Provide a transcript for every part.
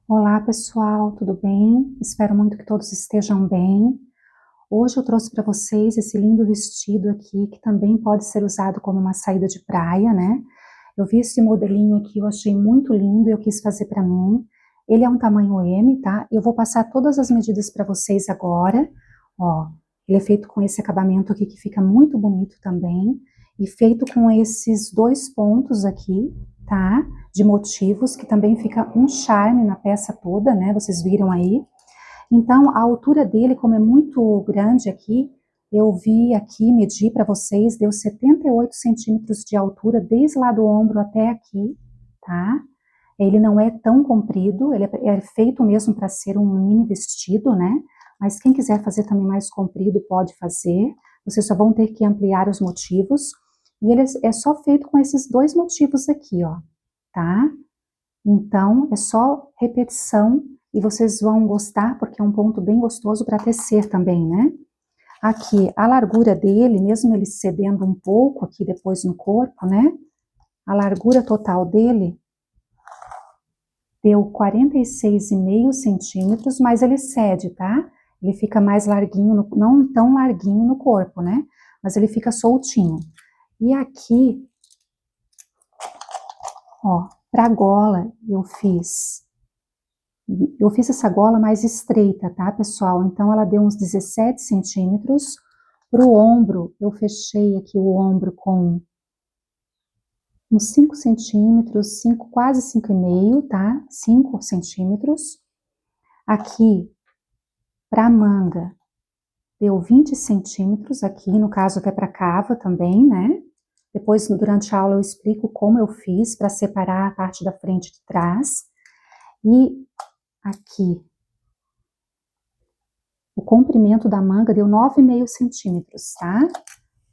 Olá pessoal, tudo bem? Espero muito que todos estejam bem. Hoje eu trouxe para vocês esse lindo vestido aqui, que também pode ser usado como uma saída de praia, né? Eu vi esse modelinho aqui, eu achei muito lindo e eu quis fazer para mim. Ele é um tamanho M, tá? Eu vou passar todas as medidas para vocês agora. Ó, ele é feito com esse acabamento aqui que fica muito bonito também. E feito com esses dois pontos aqui, tá? De motivos, que também fica um charme na peça toda, né? Vocês viram aí. Então, a altura dele, como é muito grande aqui, eu vi aqui, medi para vocês, deu 78 centímetros de altura, desde lá do ombro até aqui, tá? Ele não é tão comprido, ele é feito mesmo para ser um mini vestido, né? Mas quem quiser fazer também mais comprido, pode fazer. Vocês só vão ter que ampliar os motivos. E ele é só feito com esses dois motivos aqui, ó, tá? Então, é só repetição e vocês vão gostar, porque é um ponto bem gostoso para tecer também, né? Aqui, a largura dele, mesmo ele cedendo um pouco aqui depois no corpo, né? A largura total dele deu 46,5 centímetros, mas ele cede, tá? Ele fica mais larguinho, não tão larguinho no corpo, né? Mas ele fica soltinho. E aqui, ó, pra gola, eu fiz essa gola mais estreita, tá, pessoal? Então, ela deu uns 17 centímetros. Pro ombro, eu fechei aqui o ombro com uns 5 centímetros, quase 5,5, tá? 5 centímetros. Aqui, pra manga, deu 20 centímetros aqui, no caso até pra cava também, né? Depois, durante a aula, eu explico como eu fiz para separar a parte da frente de trás. E aqui, o comprimento da manga deu 9,5 centímetros, tá?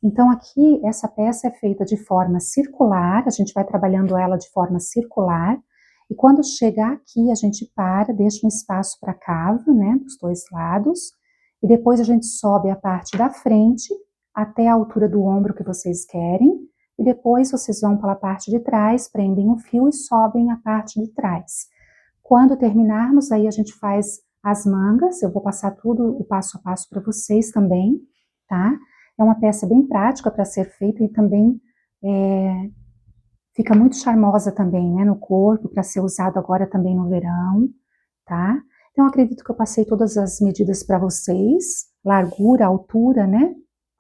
Então aqui, essa peça é feita de forma circular, a gente vai trabalhando ela de forma circular, e quando chegar aqui, a gente para, deixa um espaço para cava, né, dos dois lados, e depois a gente sobe a parte da frente, até a altura do ombro que vocês querem, e depois vocês vão para a parte de trás, prendem o fio e sobem a parte de trás. Quando terminarmos, aí a gente faz as mangas, eu vou passar tudo o passo a passo para vocês também, tá? É uma peça bem prática para ser feita e também fica muito charmosa também, né, no corpo, para ser usado agora também no verão, tá? Então, acredito que eu passei todas as medidas para vocês, largura, altura, né,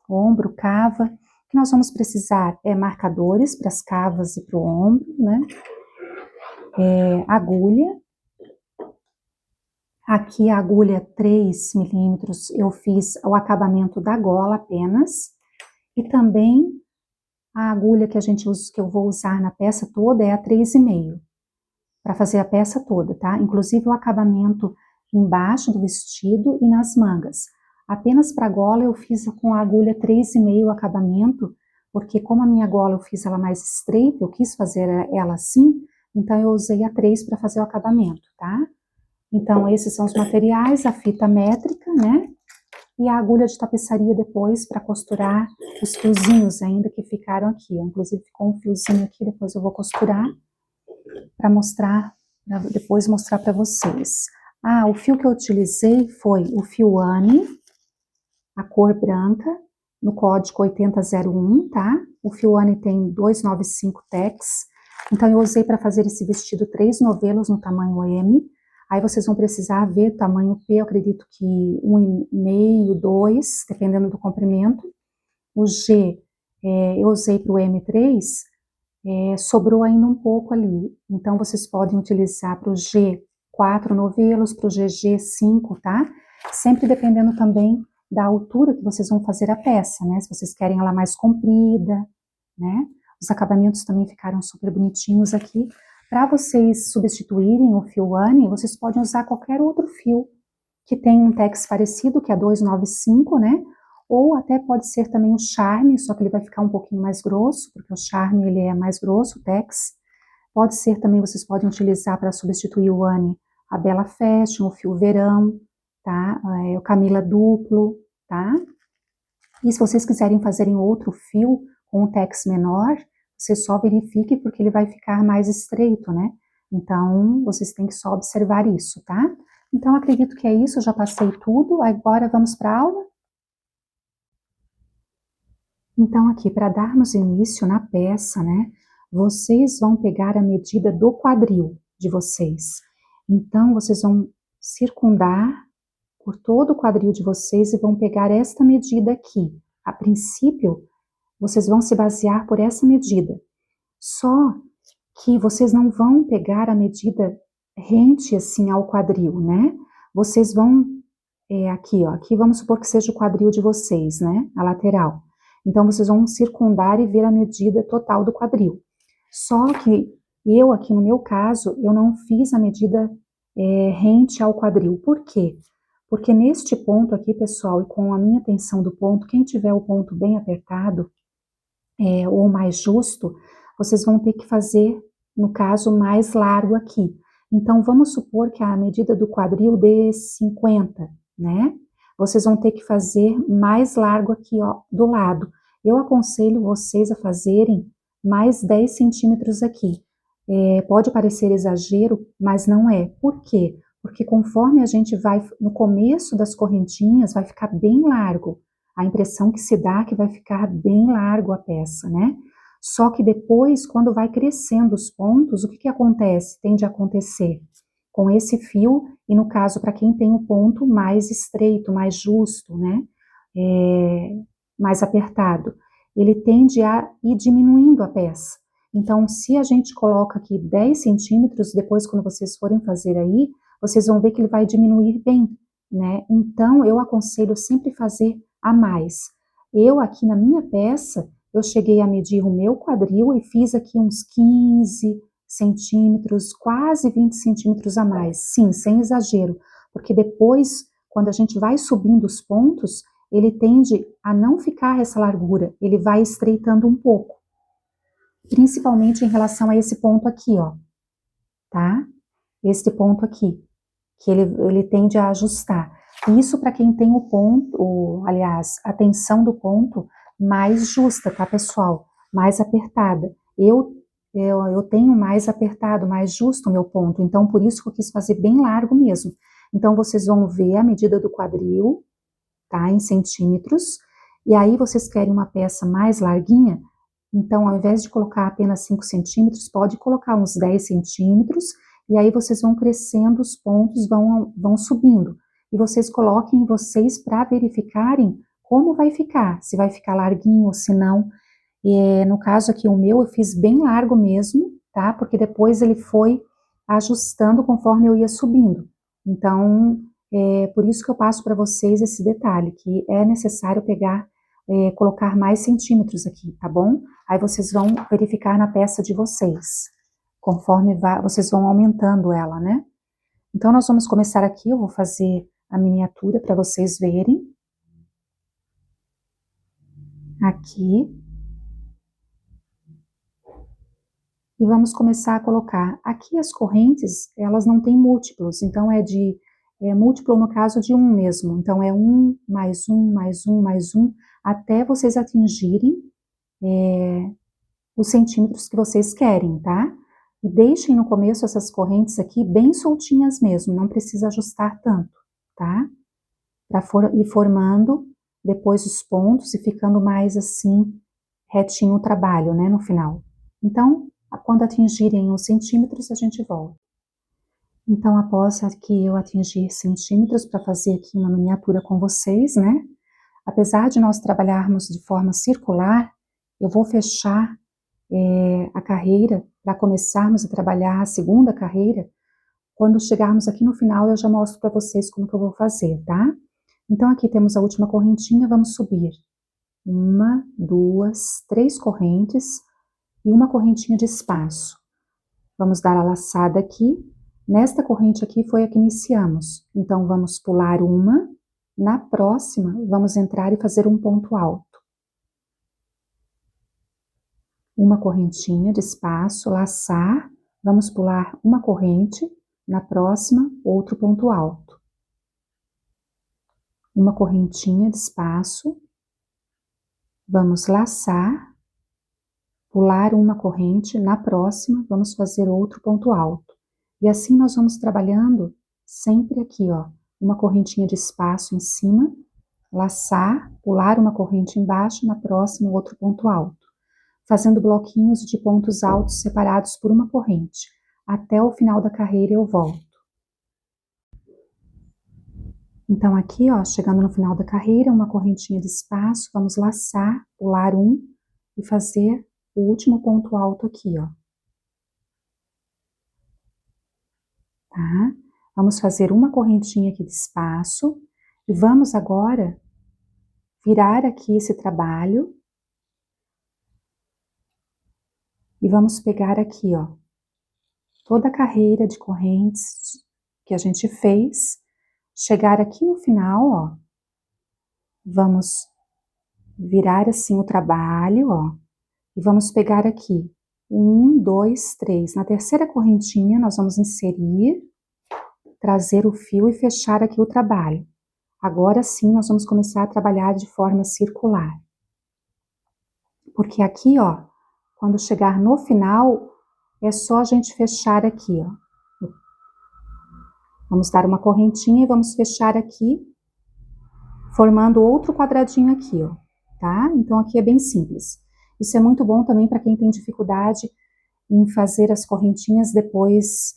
ombro, cava. O que nós vamos precisar é marcadores para as cavas e para o ombro, né, agulha. Aqui a agulha 3 milímetros, eu fiz o acabamento da gola apenas, e também a agulha que a gente usa, que eu vou usar na peça toda é a 3,5, para fazer a peça toda, tá? Inclusive o acabamento embaixo do vestido e nas mangas. Apenas para a gola eu fiz com a agulha 3,5 o acabamento, porque como a minha gola eu fiz ela mais estreita, eu quis fazer ela assim, então eu usei a 3 para fazer o acabamento, tá? Então esses são os materiais, a fita métrica, né? E a agulha de tapeçaria depois para costurar os fiozinhos ainda que ficaram aqui. Inclusive ficou um fiozinho aqui, depois eu vou costurar para mostrar, pra depois mostrar para vocês. Ah, o fio que eu utilizei foi o fio Anne, a cor branca, no código 8001, tá? O fio Anne tem 295 tex, então eu usei para fazer esse vestido 3 novelos no tamanho M. Aí vocês vão precisar ver tamanho P, eu acredito que 1,5, 2, dependendo do comprimento. O G, eu usei para o M3, sobrou ainda um pouco ali. Então, vocês podem utilizar para o G 4 novelos, para o GG 5, tá? Sempre dependendo também da altura que vocês vão fazer a peça, né? Se vocês querem ela mais comprida, né? Os acabamentos também ficaram super bonitinhos aqui. Para vocês substituírem o fio Anne, vocês podem usar qualquer outro fio que tem um tex parecido, que é 295, né? Ou até pode ser também o Charme, só que ele vai ficar um pouquinho mais grosso, porque o Charme ele é mais grosso, o tex. Pode ser também, vocês podem utilizar para substituir o Anne, a Bella Fashion, o fio Verão, tá? O Camila Duplo, tá? E se vocês quiserem fazerem outro fio com um tex menor, você só verifique porque ele vai ficar mais estreito, né? Então, vocês têm que só observar isso, tá? Então, acredito que é isso, eu já passei tudo, agora vamos para a aula? Então, aqui, para darmos início na peça, né, vocês vão pegar a medida do quadril de vocês. Então, vocês vão circundar por todo o quadril de vocês e vão pegar esta medida aqui. A princípio, vocês vão se basear por essa medida. Só que vocês não vão pegar a medida rente assim ao quadril, né? Vocês vão, aqui ó, aqui vamos supor que seja o quadril de vocês, né? A lateral. Então, vocês vão circundar e ver a medida total do quadril. Só que eu aqui no meu caso, eu não fiz a medida rente ao quadril. Por quê? Porque neste ponto aqui, pessoal, e com a minha tensão do ponto, quem tiver o ponto bem apertado, ou mais justo, vocês vão ter que fazer, no caso, mais largo aqui. Então, vamos supor que a medida do quadril dê 50, né? Vocês vão ter que fazer mais largo aqui, ó, do lado. Eu aconselho vocês a fazerem mais 10 centímetros aqui. Pode parecer exagero, mas não é. Por quê? Porque conforme a gente vai, no começo das correntinhas, vai ficar bem largo. A impressão que se dá é que vai ficar bem largo a peça, né? Só que depois, quando vai crescendo os pontos, o que acontece? Tende a acontecer com esse fio, e no caso, para quem tem o ponto mais estreito, mais justo, né? Mais apertado, ele tende a ir diminuindo a peça. Então, se a gente coloca aqui 10 centímetros, depois quando vocês forem fazer aí, vocês vão ver que ele vai diminuir bem, né? Então, eu aconselho sempre fazer a mais. Eu aqui na minha peça, eu cheguei a medir o meu quadril e fiz aqui uns 15 centímetros, quase 20 centímetros a mais. Sim, sem exagero, porque depois, quando a gente vai subindo os pontos, ele tende a não ficar essa largura, ele vai estreitando um pouco. Principalmente em relação a esse ponto aqui, ó, tá? Este ponto aqui, que ele tende a ajustar. Isso para quem tem o ponto, aliás, a tensão do ponto mais justa, tá, pessoal? Mais apertada. Eu tenho mais apertado, mais justo o meu ponto, então por isso que eu quis fazer bem largo mesmo. Então vocês vão ver a medida do quadril, tá, em centímetros, e aí vocês querem uma peça mais larguinha, então ao invés de colocar apenas 5 centímetros, pode colocar uns 10 centímetros, e aí vocês vão crescendo, os pontos vão subindo. E vocês coloquem vocês para verificarem como vai ficar, se vai ficar larguinho ou se não. No caso aqui, o meu eu fiz bem largo mesmo, tá? Porque depois ele foi ajustando conforme eu ia subindo. Então, por isso que eu passo para vocês esse detalhe, que é necessário colocar mais centímetros aqui, tá bom? Aí vocês vão verificar na peça de vocês, conforme vocês vão aumentando ela, né? Então, nós vamos começar aqui, eu vou fazer a miniatura para vocês verem. Aqui. E vamos começar a colocar. Aqui as correntes, elas não têm múltiplos, então múltiplo no caso de 1 mesmo. Então é 1, mais 1, mais 1, mais 1, até vocês atingirem os centímetros que vocês querem, tá? E deixem no começo essas correntes aqui bem soltinhas mesmo, não precisa ajustar tanto, tá? Para ir formando depois os pontos e ficando mais assim, retinho o trabalho, né, no final. Então, quando atingirem os centímetros, a gente volta. Então, após que eu atingir centímetros, para fazer aqui uma miniatura com vocês, né? Apesar de nós trabalharmos de forma circular, eu vou fechar a carreira para começarmos a trabalhar a segunda carreira. Quando chegarmos aqui no final, eu já mostro para vocês como que eu vou fazer, tá? Então, aqui temos a última correntinha, vamos subir. 1, 2, 3 correntes e uma correntinha de espaço. Vamos dar a laçada aqui. Nesta corrente aqui foi a que iniciamos. Então, vamos pular uma. Na próxima, vamos entrar e fazer um ponto alto. Uma correntinha de espaço, laçar. Vamos pular uma corrente. Na próxima, outro ponto alto. Uma correntinha de espaço. Vamos laçar. Pular uma corrente, na próxima vamos fazer outro ponto alto. E assim nós vamos trabalhando sempre aqui, ó, uma correntinha de espaço em cima, laçar, pular uma corrente embaixo, na próxima outro ponto alto, fazendo bloquinhos de pontos altos separados por uma corrente. Até o final da carreira eu volto. Então aqui, ó, chegando no final da carreira, uma correntinha de espaço, vamos laçar, pular um e fazer o último ponto alto aqui, ó. Tá? Vamos fazer uma correntinha aqui de espaço e vamos agora virar aqui esse trabalho e vamos pegar aqui, ó, toda a carreira de correntes que a gente fez, chegar aqui no final, ó, vamos virar assim o trabalho, ó, e vamos pegar aqui, 1, 2, 3, na terceira correntinha nós vamos inserir, trazer o fio e fechar aqui o trabalho. Agora sim nós vamos começar a trabalhar de forma circular. Porque aqui, ó, quando chegar no final, é só a gente fechar aqui, ó. Vamos dar uma correntinha e vamos fechar aqui, formando outro quadradinho aqui, ó, tá? Então aqui é bem simples. Isso é muito bom também para quem tem dificuldade em fazer as correntinhas, depois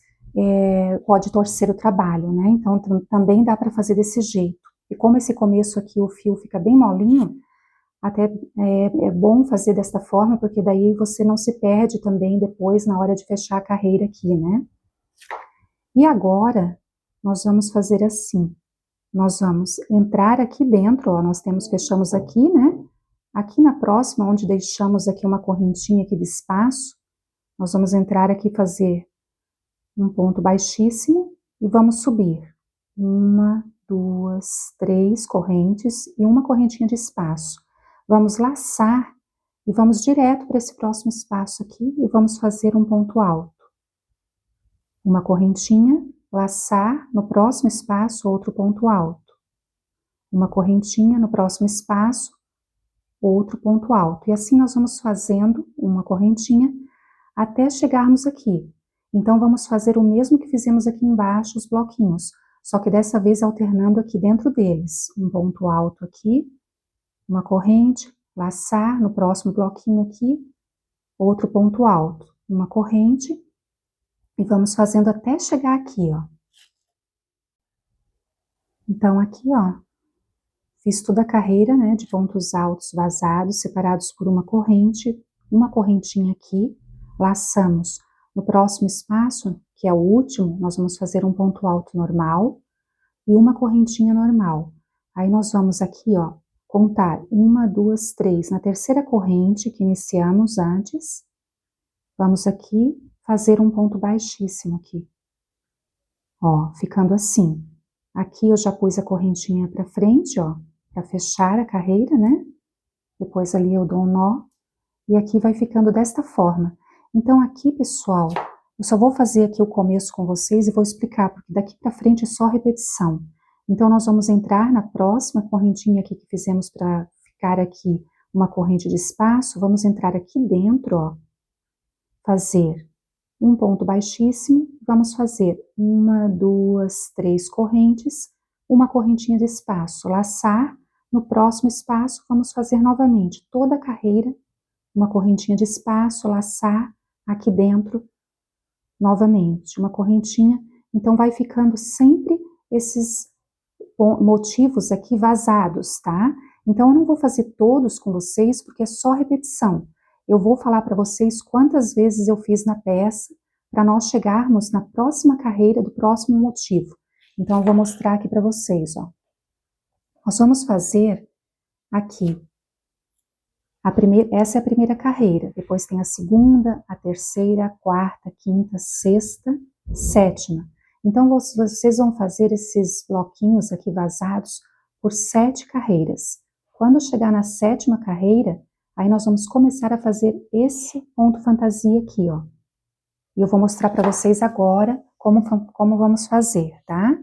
pode torcer o trabalho, né? Então também dá para fazer desse jeito. E como esse começo aqui o fio fica bem molinho, até é bom fazer desta forma, porque daí você não se perde também depois na hora de fechar a carreira aqui, né? E agora, nós vamos fazer assim. Nós vamos entrar aqui dentro, ó, fechamos aqui, né? Aqui na próxima, onde deixamos aqui uma correntinha aqui de espaço, nós vamos entrar aqui e fazer um ponto baixíssimo e vamos subir. 1, 2, 3 correntes e uma correntinha de espaço. Vamos laçar e vamos direto para esse próximo espaço aqui e vamos fazer um ponto alto. Uma correntinha, laçar, no próximo espaço, outro ponto alto. Uma correntinha, no próximo espaço, outro ponto alto. E assim nós vamos fazendo uma correntinha até chegarmos aqui. Então, vamos fazer o mesmo que fizemos aqui embaixo, os bloquinhos, só que dessa vez alternando aqui dentro deles. Um ponto alto aqui, uma corrente, laçar, no próximo bloquinho aqui, outro ponto alto, uma corrente, e vamos fazendo até chegar aqui, ó. Então, aqui, ó, fiz toda a carreira, né, de pontos altos vazados, separados por uma corrente, uma correntinha aqui, laçamos. No próximo espaço, que é o último, nós vamos fazer um ponto alto normal e uma correntinha normal. Aí nós vamos aqui, ó, contar 1, 2, 3. Na terceira corrente que iniciamos antes, vamos aqui fazer um ponto baixíssimo aqui. Ó, ficando assim. Aqui eu já pus a correntinha para frente, ó, para fechar a carreira, né? Depois ali eu dou um nó e aqui vai ficando desta forma. Então aqui, pessoal, eu só vou fazer aqui o começo com vocês e vou explicar, porque daqui para frente é só repetição. Então nós vamos entrar na próxima correntinha aqui que fizemos para ficar aqui uma corrente de espaço, vamos entrar aqui dentro, ó, fazer um ponto baixíssimo, vamos fazer 1, 2, 3 correntes, uma correntinha de espaço, laçar, no próximo espaço vamos fazer novamente toda a carreira, uma correntinha de espaço, laçar, aqui dentro, novamente, uma correntinha, então vai ficando sempre esses motivos aqui vazados, tá? Então eu não vou fazer todos com vocês, porque é só repetição. Eu vou falar para vocês quantas vezes eu fiz na peça, para nós chegarmos na próxima carreira do próximo motivo. Então eu vou mostrar aqui para vocês, ó. Nós vamos fazer aqui essa é a primeira carreira, depois tem a segunda, a terceira, a quarta, a quinta, sexta, sétima. Então, vocês vão fazer esses bloquinhos aqui vazados por 7 carreiras. Quando chegar na sétima carreira, aí nós vamos começar a fazer esse ponto fantasia aqui, ó. E eu vou mostrar para vocês agora como vamos fazer, tá?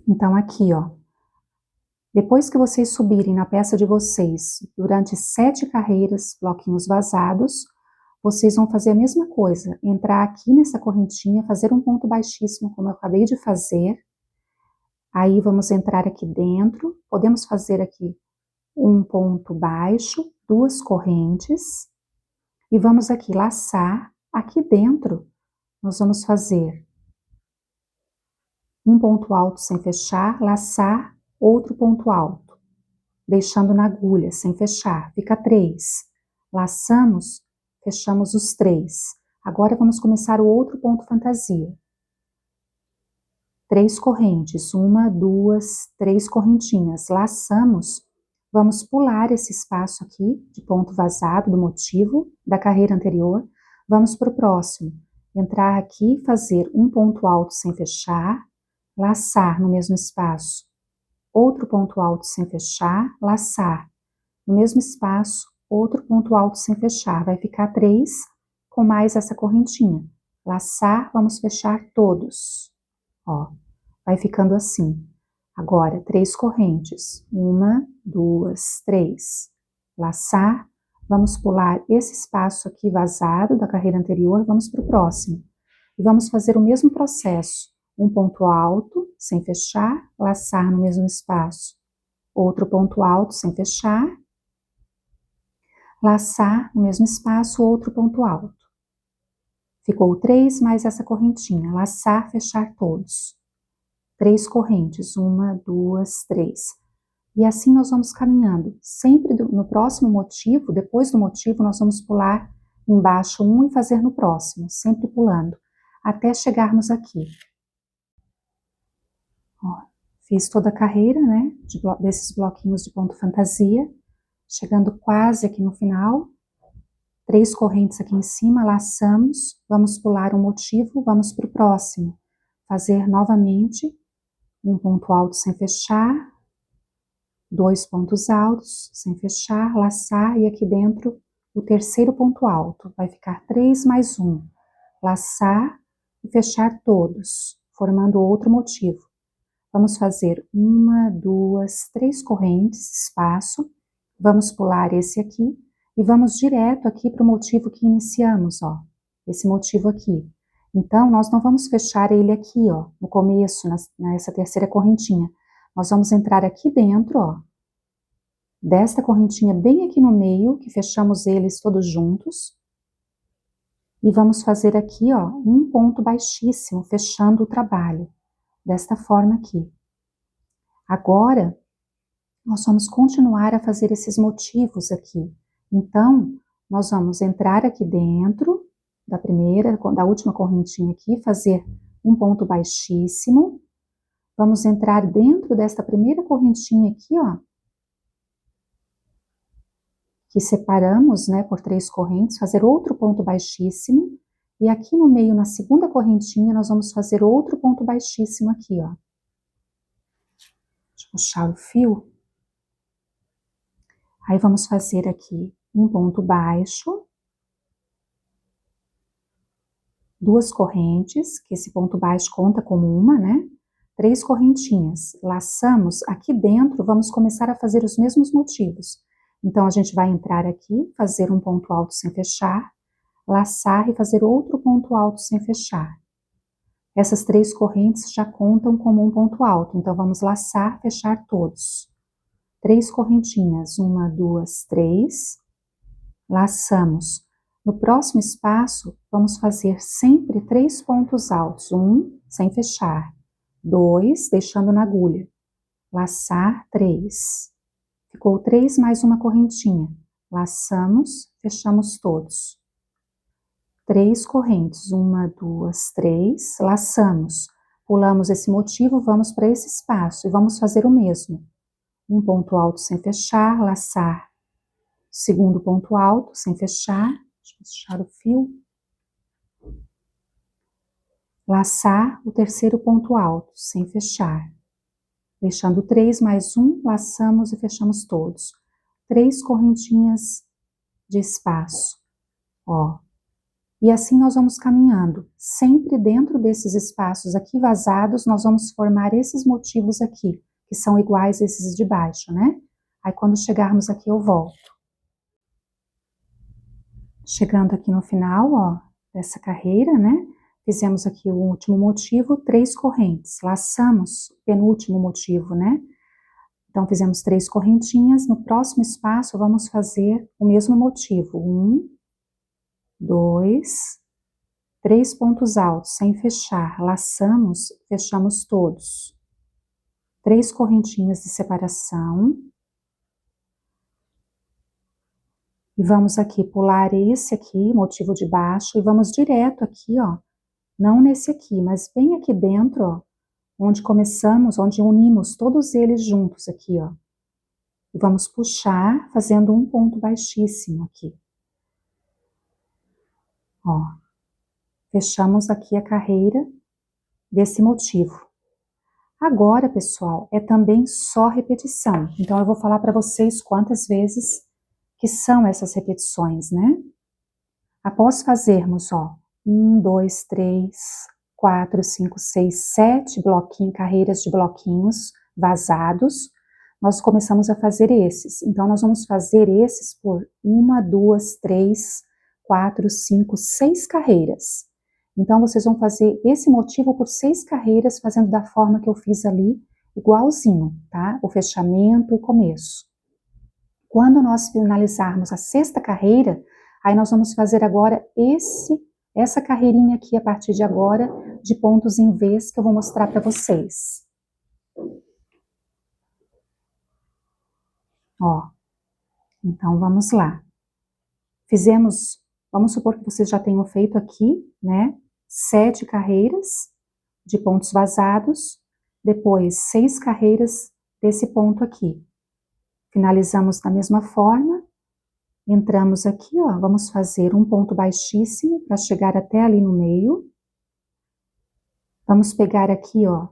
Então, aqui, ó, Depois que vocês subirem na peça de vocês, durante 7 carreiras, bloquinhos vazados, vocês vão fazer a mesma coisa, entrar aqui nessa correntinha, fazer um ponto baixíssimo, como eu acabei de fazer. Aí vamos entrar aqui dentro, podemos fazer aqui um ponto baixo, 2 correntes, e vamos aqui laçar. Aqui dentro, nós vamos fazer um ponto alto sem fechar, laçar, outro ponto alto, deixando na agulha, sem fechar, fica 3. Laçamos, fechamos os 3. Agora vamos começar o outro ponto fantasia. 3 correntes, 1, 2, 3 correntinhas, laçamos, vamos pular esse espaço aqui, de ponto vazado, do motivo, da carreira anterior, vamos para o próximo, entrar aqui, fazer um ponto alto sem fechar, laçar no mesmo espaço, outro ponto alto sem fechar, laçar, no mesmo espaço, outro ponto alto sem fechar, vai ficar 3, com mais essa correntinha, laçar, vamos fechar todos, ó, vai ficando assim. Agora, 3 correntes, 1, 2, 3, laçar, vamos pular esse espaço aqui vazado da carreira anterior, vamos para o próximo, e vamos fazer o mesmo processo, um ponto alto, sem fechar, laçar no mesmo espaço, outro ponto alto, sem fechar, laçar no mesmo espaço, outro ponto alto. Ficou 3 mais essa correntinha, laçar, fechar todos. 3 correntes, 1, 2, 3. E assim nós vamos caminhando. Sempre no próximo motivo, depois do motivo, nós vamos pular embaixo um e fazer no próximo, sempre pulando, até chegarmos aqui. Ó, fiz toda a carreira, né, desses bloquinhos de ponto fantasia, chegando quase aqui no final, 3 correntes aqui em cima, laçamos, vamos pular um motivo, vamos para o próximo, fazer novamente um ponto alto sem fechar, 2 pontos altos sem fechar, laçar, e aqui dentro o terceiro ponto alto, vai ficar 3 mais 1, laçar e fechar todos, formando outro motivo. Vamos fazer 1, 2, 3 correntes, espaço, vamos pular esse aqui, e vamos direto aqui para o motivo que iniciamos, ó, esse motivo aqui. Então, nós não vamos fechar ele aqui, ó, no começo, nessa terceira correntinha. Nós vamos entrar aqui dentro, ó, desta correntinha bem aqui no meio, que fechamos eles todos juntos, e vamos fazer aqui, ó, um ponto baixíssimo, fechando o trabalho, desta forma aqui. Agora, nós vamos continuar a fazer esses motivos aqui. Então, nós vamos entrar aqui dentro da última correntinha aqui, fazer um ponto baixíssimo. Vamos entrar dentro desta primeira correntinha aqui, ó, que separamos, né, por 3 correntes, fazer outro ponto baixíssimo. E aqui no meio, na segunda correntinha, nós vamos fazer outro ponto baixíssimo aqui, ó. Deixa eu puxar o fio. Aí vamos fazer aqui um ponto baixo, 2 correntes, que esse ponto baixo conta como uma, né? 3 correntinhas, laçamos, aqui dentro vamos começar a fazer os mesmos motivos. Então, a gente vai entrar aqui, fazer um ponto alto sem fechar, laçar e fazer outro ponto alto sem fechar. Essas 3 correntes já contam como um ponto alto, então vamos laçar, fechar todos. 3 correntinhas, 1, 2, 3, laçamos. No próximo espaço, vamos fazer sempre 3 pontos altos, 1, sem fechar, 2, deixando na agulha, laçar, 3. Ficou 3 mais uma correntinha, laçamos, fechamos todos. 3 correntes, 1, 2, 3, laçamos, pulamos esse motivo, vamos para esse espaço e vamos fazer o mesmo. Um ponto alto sem fechar, laçar, segundo ponto alto sem fechar, deixa eu puxar o fio, laçar o terceiro ponto alto sem fechar, deixando 3 mais 1, laçamos e fechamos todos. 3 correntinhas de espaço, ó. E assim nós vamos caminhando, sempre dentro desses espaços aqui vazados, nós vamos formar esses motivos aqui, que que são iguais a esses de baixo, né? Aí quando chegarmos aqui eu volto. Chegando aqui no final, ó, dessa carreira, né? Fizemos aqui o último motivo, 3 correntes. Laçamos o penúltimo motivo, né? Então, fizemos 3 correntinhas. No próximo espaço, vamos fazer o mesmo motivo. 1, 2, 3 pontos altos, sem fechar. Laçamos, fechamos todos. 3 correntinhas de separação. E vamos aqui pular esse aqui, motivo de baixo, e vamos direto aqui, ó. Não nesse aqui, mas bem aqui dentro, ó. Onde começamos, onde unimos todos eles juntos aqui, ó. E vamos puxar, fazendo um ponto baixíssimo aqui. Ó. Fechamos aqui a carreira desse motivo. Agora, pessoal, é também só repetição. Então, eu vou falar para vocês quantas vezes que são essas repetições, né? Após fazermos, ó, 1, 2, 3, 4, 5, 6, 7 bloquinhos, carreiras de bloquinhos vazados, nós começamos a fazer esses. Então, nós vamos fazer esses por 1, 2, 3, 4, 5, 6 carreiras. Então, vocês vão fazer esse motivo por 6 carreiras, fazendo da forma que eu fiz ali, igualzinho, tá? O fechamento, o começo. Quando nós finalizarmos a 6ª carreira, aí nós vamos fazer agora essa carreirinha aqui, a partir de agora, de pontos em Vs, que eu vou mostrar para vocês. Ó, então vamos lá. Fizemos, vamos supor que vocês já tenham feito aqui, né, 7 carreiras de pontos vazados, depois 6 carreiras desse ponto aqui. Finalizamos da mesma forma. Entramos aqui, ó, vamos fazer um ponto baixíssimo para chegar até ali no meio. Vamos pegar aqui, ó,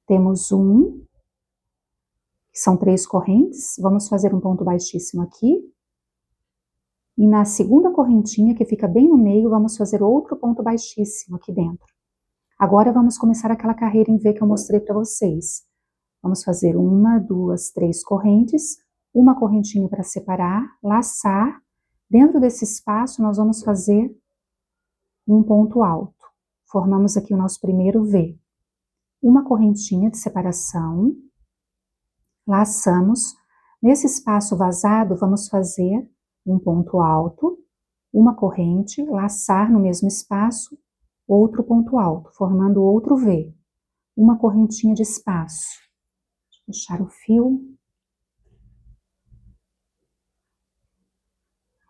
temos que são 3 correntes, vamos fazer um ponto baixíssimo aqui. E na segunda correntinha, que fica bem no meio, vamos fazer outro ponto baixíssimo aqui dentro. Agora vamos começar aquela carreira em V que eu mostrei para vocês. Vamos fazer 1, 2, 3 correntes, uma correntinha para separar, laçar. Dentro desse espaço, nós vamos fazer um ponto alto. Formamos aqui o nosso primeiro V. Uma correntinha de separação, laçamos. Nesse espaço vazado, vamos fazer um ponto alto, uma corrente, laçar no mesmo espaço, outro ponto alto, formando outro V. Uma correntinha de espaço. Puxar o fio.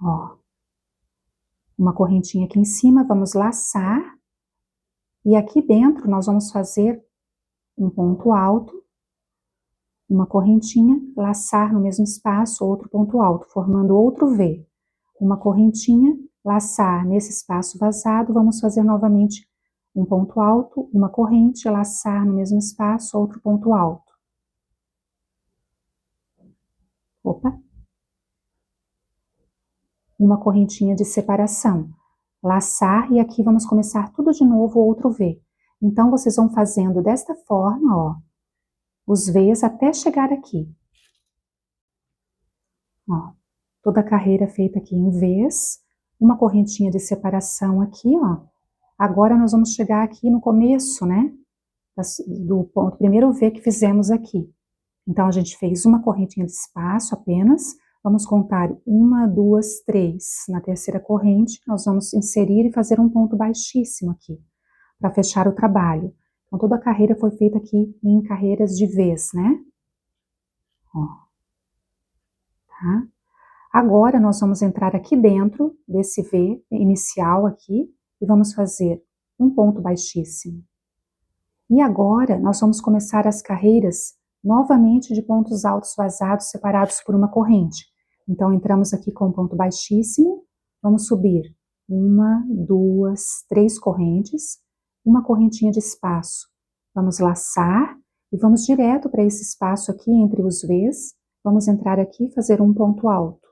Ó. Uma correntinha aqui em cima, vamos laçar. E aqui dentro nós vamos fazer um ponto alto, uma correntinha, laçar no mesmo espaço, outro ponto alto, formando outro V. Uma correntinha, laçar nesse espaço vazado, vamos fazer novamente um ponto alto, uma corrente, laçar no mesmo espaço, outro ponto alto. Opa! Uma correntinha de separação, laçar, e aqui vamos começar tudo de novo, outro V. Então, vocês vão fazendo desta forma, ó, os Vs até chegar aqui. Ó, toda a carreira feita aqui em Vs, uma correntinha de separação aqui, ó. Agora nós vamos chegar aqui no começo, né, do ponto, primeiro V que fizemos aqui. Então, a gente fez uma correntinha de espaço apenas. Vamos contar 1, 2, 3. Na terceira corrente, nós vamos inserir e fazer um ponto baixíssimo aqui, para fechar o trabalho. Então, toda a carreira foi feita aqui em carreiras de Vs, né? Ó. Tá? Agora, nós vamos entrar aqui dentro desse V inicial aqui, e vamos fazer um ponto baixíssimo. E agora, nós vamos começar as carreiras novamente de pontos altos vazados separados por uma corrente. Então, entramos aqui com um ponto baixíssimo, vamos subir 1, 2, 3 correntes, uma correntinha de espaço. Vamos laçar e vamos direto para esse espaço aqui entre os Vs, vamos entrar aqui e fazer um ponto alto.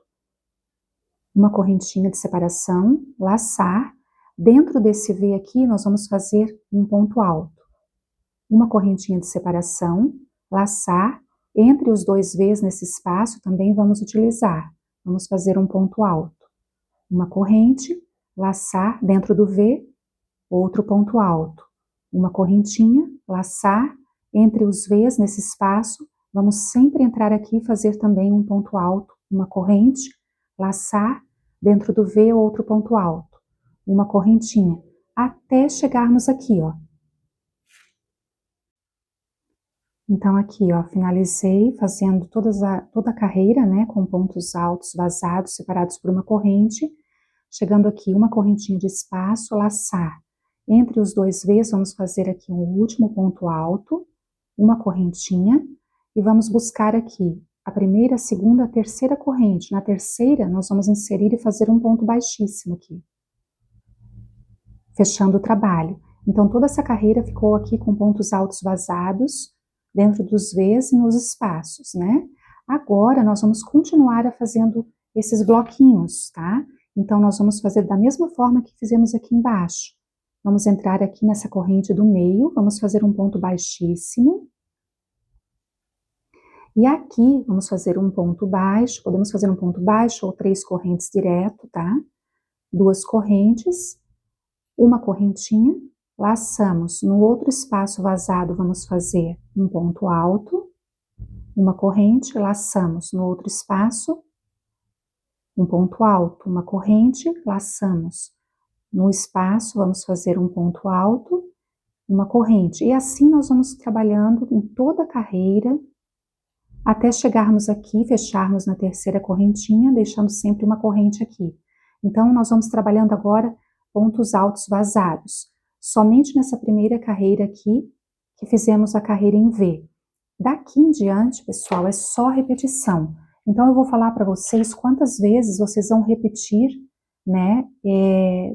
Uma correntinha de separação, laçar, dentro desse V aqui nós vamos fazer um ponto alto. Uma correntinha de separação, laçar, entre os dois Vs nesse espaço também vamos utilizar. Vamos fazer um ponto alto. Uma corrente, laçar dentro do V, outro ponto alto. Uma correntinha, laçar, entre os Vs nesse espaço, vamos sempre entrar aqui e fazer também um ponto alto. Uma corrente, laçar, dentro do V, outro ponto alto. Uma correntinha, até chegarmos aqui, ó. Então aqui, ó, finalizei fazendo toda a carreira, né, com pontos altos vazados, separados por uma corrente. Chegando aqui, uma correntinha de espaço, laçar. Entre os dois Vs, vamos fazer aqui um último ponto alto, uma correntinha, e vamos buscar aqui a primeira, a segunda, a terceira corrente. Na terceira, nós vamos inserir e fazer um ponto baixíssimo aqui, fechando o trabalho. Então, toda essa carreira ficou aqui com pontos altos vazados, dentro dos Vs e nos espaços, né? Agora, nós vamos continuar fazendo esses bloquinhos, tá? Então, nós vamos fazer da mesma forma que fizemos aqui embaixo. Vamos entrar aqui nessa corrente do meio, vamos fazer um ponto baixíssimo. E aqui, vamos fazer um ponto baixo, podemos fazer um ponto baixo ou 3 correntes direto, tá? 2 correntes, uma correntinha, laçamos. No outro espaço vazado, vamos fazer um ponto alto, uma corrente, laçamos. No outro espaço, um ponto alto, uma corrente, laçamos. No espaço, vamos fazer um ponto alto, uma corrente. E assim nós vamos trabalhando em toda a carreira, até chegarmos aqui, fecharmos na terceira correntinha, deixando sempre uma corrente aqui. Então, nós vamos trabalhando agora pontos altos vazados. Somente nessa primeira carreira aqui, que fizemos a carreira em V. Daqui em diante, pessoal, é só repetição. Então, eu vou falar para vocês quantas vezes vocês vão repetir, né?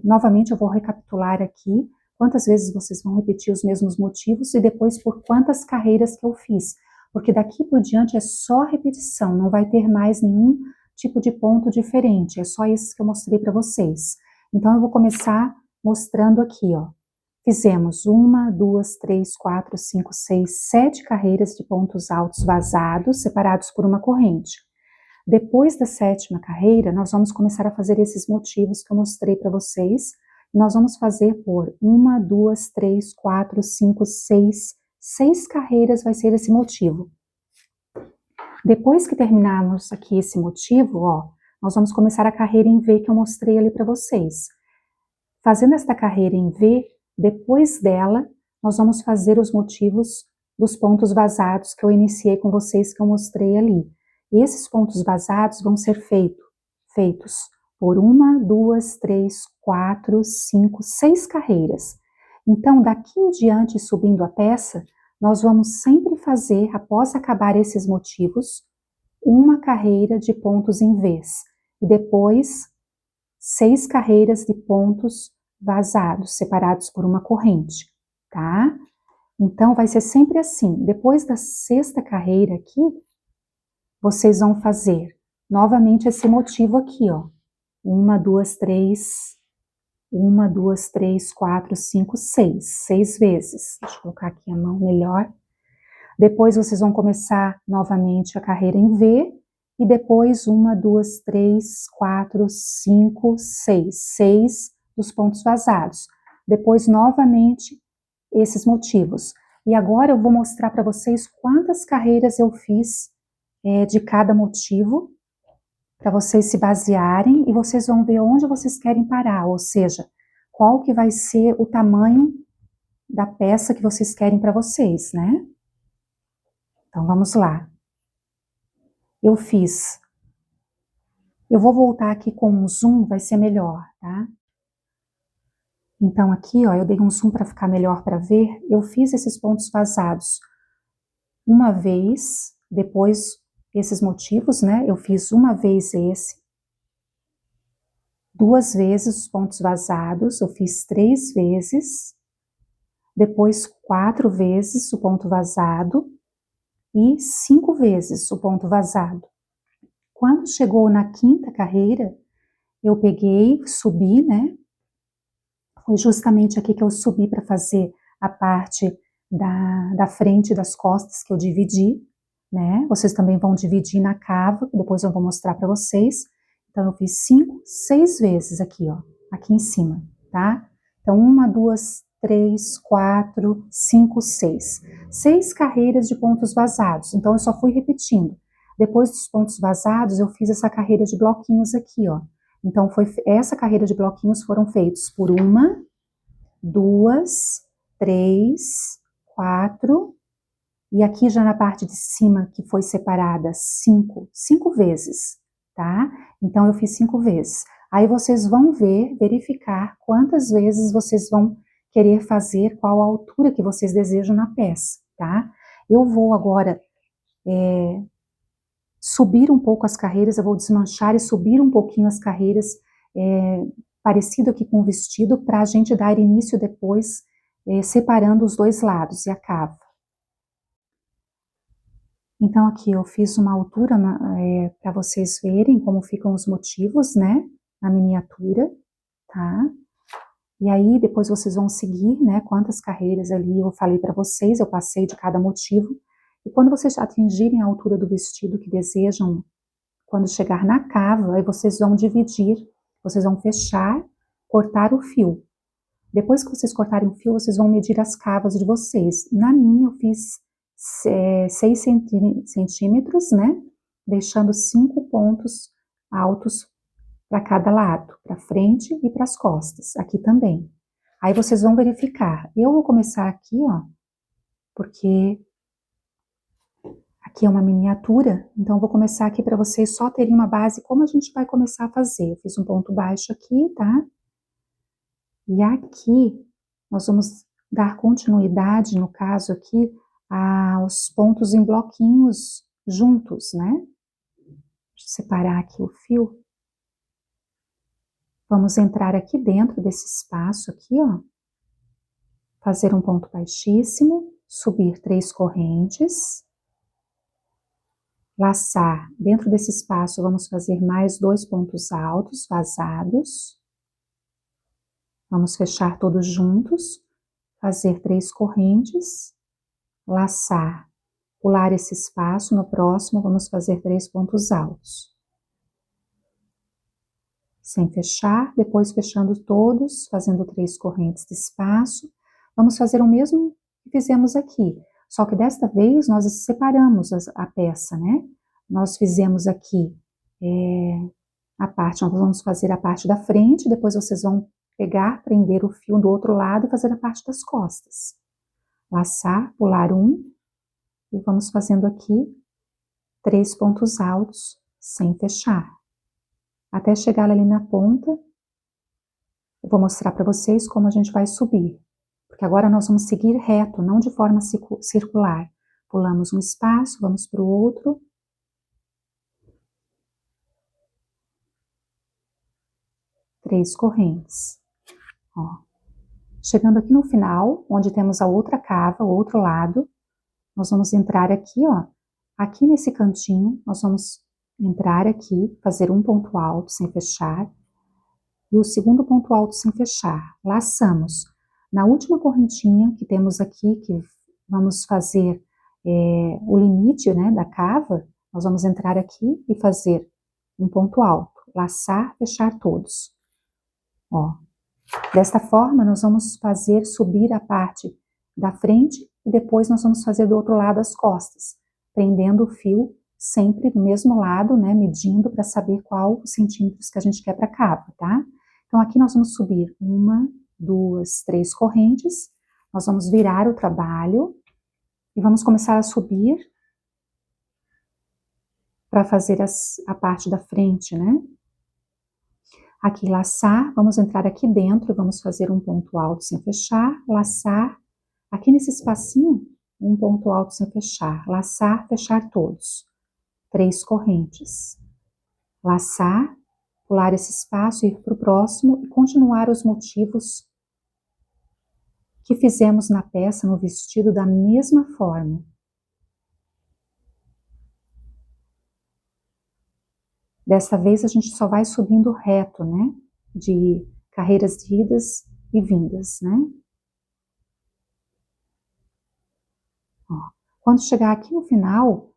Novamente, eu vou recapitular aqui quantas vezes vocês vão repetir os mesmos motivos e depois por quantas carreiras que eu fiz. Porque daqui por diante é só repetição, não vai ter mais nenhum tipo de ponto diferente, é só esses que eu mostrei para vocês. Então, eu vou começar mostrando aqui, ó. Fizemos 1, 2, 3, 4, 5, 6, 7 carreiras de pontos altos vazados, separados por uma corrente. Depois da 7ª carreira, nós vamos começar a fazer esses motivos que eu mostrei para vocês. Nós vamos fazer por 1, 2, 3, 4, 5, 6 carreiras vai ser esse motivo. Depois que terminarmos aqui esse motivo, ó, nós vamos começar a carreira em V que eu mostrei ali para vocês. Fazendo esta carreira em V, depois dela, nós vamos fazer os motivos dos pontos vazados que eu iniciei com vocês, que eu mostrei ali. E esses pontos vazados vão ser feitos por 1, 2, 3, 4, 5, 6 carreiras. Então, daqui em diante, subindo a peça, nós vamos sempre fazer, após acabar esses motivos, uma carreira de pontos em Vs. E depois, 6 carreiras de pontos vazados, separados por uma corrente, tá? Então, vai ser sempre assim. Depois da 6ª carreira aqui, vocês vão fazer novamente esse motivo aqui, ó. 1, 2, 3, 1, 2, 3, 4, 5, 6. 6 vezes. Deixa eu colocar aqui a mão melhor. Depois vocês vão começar novamente a carreira em V. E depois 1, 2, 3, 4, 5, 6. 6 dos pontos vazados. Depois novamente esses motivos. E agora eu vou mostrar para vocês quantas carreiras eu fiz de cada motivo, para vocês se basearem e vocês vão ver onde vocês querem parar, ou seja, qual que vai ser o tamanho da peça que vocês querem para vocês, né? Então, vamos lá. Eu vou voltar aqui com um zoom, vai ser melhor, tá? Então, aqui, ó, eu dei um zoom para ficar melhor para ver. Eu fiz esses pontos vazados uma vez, depois esses motivos, né? Eu fiz uma vez esse, 2 vezes os pontos vazados, eu fiz 3 vezes, depois 4 vezes o ponto vazado e 5 vezes o ponto vazado. Quando chegou na 5ª carreira, eu peguei, subi, né? Foi justamente aqui que eu subi para fazer a parte da frente e das costas que eu dividi, né? Vocês também vão dividir na cava, que depois eu vou mostrar para vocês. Então, eu fiz 5, 6 vezes aqui, ó, aqui em cima, tá? Então, 1, 2, 3, 4, 5, 6. 6 carreiras de pontos vazados, então eu só fui repetindo. Depois dos pontos vazados, eu fiz essa carreira de bloquinhos aqui, ó. Então, essa carreira de bloquinhos foram feitos por 1, 2, 3, 4, e aqui já na parte de cima, que foi separada, 5 vezes, tá? Então, eu fiz 5 vezes. Aí vocês vão verificar quantas vezes vocês vão querer fazer, qual a altura que vocês desejam na peça, tá? Eu vou agora subir um pouco as carreiras, eu vou desmanchar e subir um pouquinho as carreiras, parecido aqui com o vestido, para a gente dar início depois, separando os dois lados e a cava. Então, aqui eu fiz uma altura para vocês verem como ficam os motivos, né, na miniatura, tá? E aí, depois vocês vão seguir, né, quantas carreiras ali eu falei para vocês, eu passei de cada motivo. E quando vocês atingirem a altura do vestido que desejam, quando chegar na cava, aí vocês vão dividir, vocês vão fechar, cortar o fio. Depois que vocês cortarem o fio, vocês vão medir as cavas de vocês. Na minha, eu fiz 6 centímetros, né? Deixando 5 pontos altos para cada lado, para frente e para as costas, aqui também. Aí vocês vão verificar. Eu vou começar aqui, ó, porque aqui é uma miniatura, então eu vou começar aqui para vocês só terem uma base como a gente vai começar a fazer. Eu fiz um ponto baixo aqui, tá? E aqui nós vamos dar continuidade, no caso aqui, aos pontos em bloquinhos juntos, né? Deixa eu separar aqui o fio. Vamos entrar aqui dentro desse espaço aqui, ó. Fazer um ponto baixíssimo, subir 3 correntes. Laçar. Dentro desse espaço, vamos fazer mais 2 pontos altos, vazados. Vamos fechar todos juntos, fazer 3 correntes, laçar, pular esse espaço, no próximo vamos fazer 3 pontos altos. Sem fechar, depois fechando todos, fazendo 3 correntes de espaço. Vamos fazer o mesmo que fizemos aqui, só que desta vez nós separamos a peça, né? Nós fizemos aqui nós vamos fazer a parte da frente, depois vocês vão pegar, prender o fio do outro lado e fazer a parte das costas. Laçar, pular 1, e vamos fazendo aqui 3 pontos altos, sem fechar. Até chegar ali na ponta, eu vou mostrar para vocês como a gente vai subir. Porque agora nós vamos seguir reto, não de forma circular. Pulamos um espaço, vamos para o outro. Três correntes. Ó. Chegando aqui no final, onde temos a outra cava, o outro lado, nós vamos entrar aqui, ó. Aqui nesse cantinho, nós vamos entrar aqui, fazer um ponto alto sem fechar, e o segundo ponto alto sem fechar. Laçamos. Na última correntinha que temos aqui, que vamos fazer o limite, né, da cava, nós vamos entrar aqui e fazer um ponto alto, laçar, fechar todos. Ó. Desta forma, nós vamos fazer subir a parte da frente e depois nós vamos fazer do outro lado as costas, prendendo o fio sempre do mesmo lado, né, medindo para saber qual os centímetros que a gente quer para a cava, tá? Então, aqui nós vamos subir 1, 2, 3 correntes, nós vamos virar o trabalho e vamos começar a subir para fazer a parte da frente, né? Aqui, laçar, vamos entrar aqui dentro, vamos fazer um ponto alto sem fechar, laçar, aqui nesse espacinho, um ponto alto sem fechar, laçar, fechar todos. 3 correntes. Laçar, pular esse espaço, ir para o próximo e continuar os motivos que fizemos na peça, no vestido, da mesma forma. Dessa vez a gente só vai subindo reto, né? De carreiras de idas e vindas, né? Quando chegar aqui no final,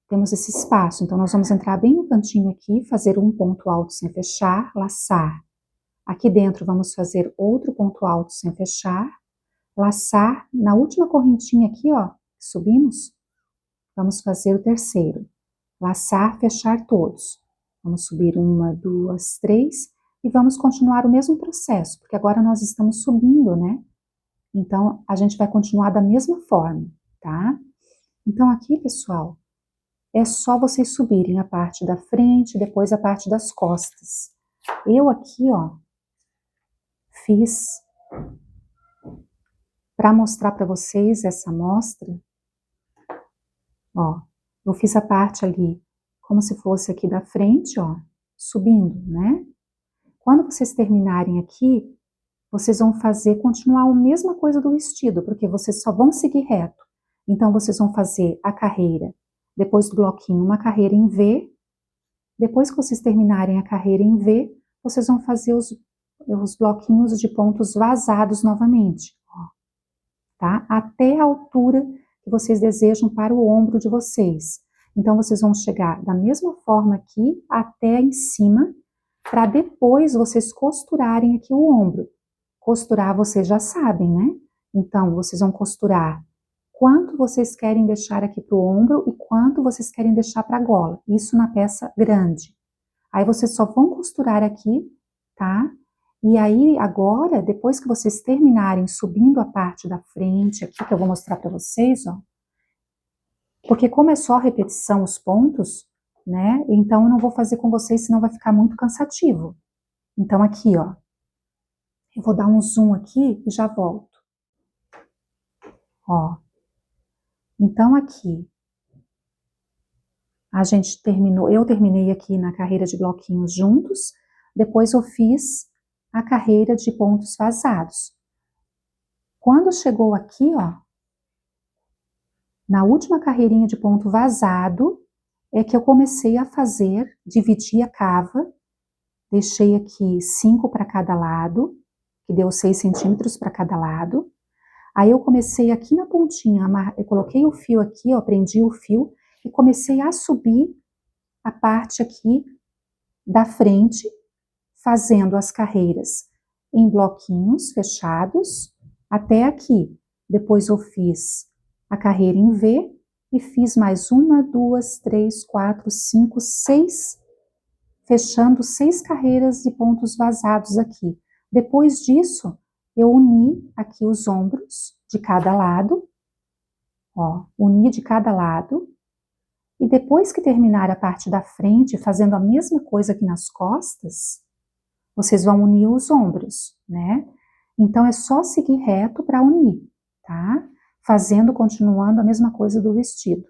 temos esse espaço, então nós vamos entrar bem no cantinho aqui, fazer um ponto alto sem fechar, laçar. Aqui dentro vamos fazer outro ponto alto sem fechar, laçar. Na última correntinha aqui, ó, subimos, vamos fazer o terceiro. Laçar, fechar todos. Vamos subir 1, 2, 3 e vamos continuar o mesmo processo, porque agora nós estamos subindo, né? Então, a gente vai continuar da mesma forma, tá? Então, aqui, pessoal, é só vocês subirem a parte da frente, depois a parte das costas. Eu aqui, ó, fiz para mostrar para vocês essa amostra, ó, eu fiz a parte ali como se fosse aqui da frente, ó, subindo, né? Quando vocês terminarem aqui, vocês vão continuar a mesma coisa do vestido, porque vocês só vão seguir reto. Então, vocês vão fazer a carreira, depois do bloquinho, uma carreira em V. Depois que vocês terminarem a carreira em V, vocês vão fazer os bloquinhos de pontos vazados novamente, ó, tá? Até a altura que vocês desejam para o ombro de vocês. Então, vocês vão chegar da mesma forma aqui, até em cima, para depois vocês costurarem aqui o ombro. Costurar vocês já sabem, né? Então, vocês vão costurar quanto vocês querem deixar aqui para o ombro e quanto vocês querem deixar para a gola. Isso na peça grande. Aí vocês só vão costurar aqui, tá? E aí, agora, depois que vocês terminarem subindo a parte da frente aqui, que eu vou mostrar para vocês, ó. Porque como é só repetição os pontos, né? Então, eu não vou fazer com vocês, senão vai ficar muito cansativo. Então, aqui, ó. Eu vou dar um zoom aqui e já volto. Ó. Então, aqui, a gente terminou, eu terminei aqui na carreira de bloquinhos juntos, depois eu fiz a carreira de pontos vazados. Quando chegou aqui, ó, na última carreirinha de ponto vazado, é que eu comecei a fazer, dividi a cava, deixei aqui 5 para cada lado, que deu 6 centímetros para cada lado. Aí eu comecei aqui na pontinha, eu coloquei o fio aqui, ó, prendi o fio e comecei a subir a parte aqui da frente, fazendo as carreiras em bloquinhos fechados até aqui. Depois eu fiz a carreira em V e fiz mais 1, 2, 3, 4, 5, 6, fechando 6 carreiras de pontos vazados aqui. Depois disso, eu uni aqui os ombros de cada lado, ó, uni de cada lado, e depois que terminar a parte da frente, fazendo a mesma coisa aqui nas costas, vocês vão unir os ombros, né? Então, é só seguir reto para unir, tá? Fazendo, continuando a mesma coisa do vestido.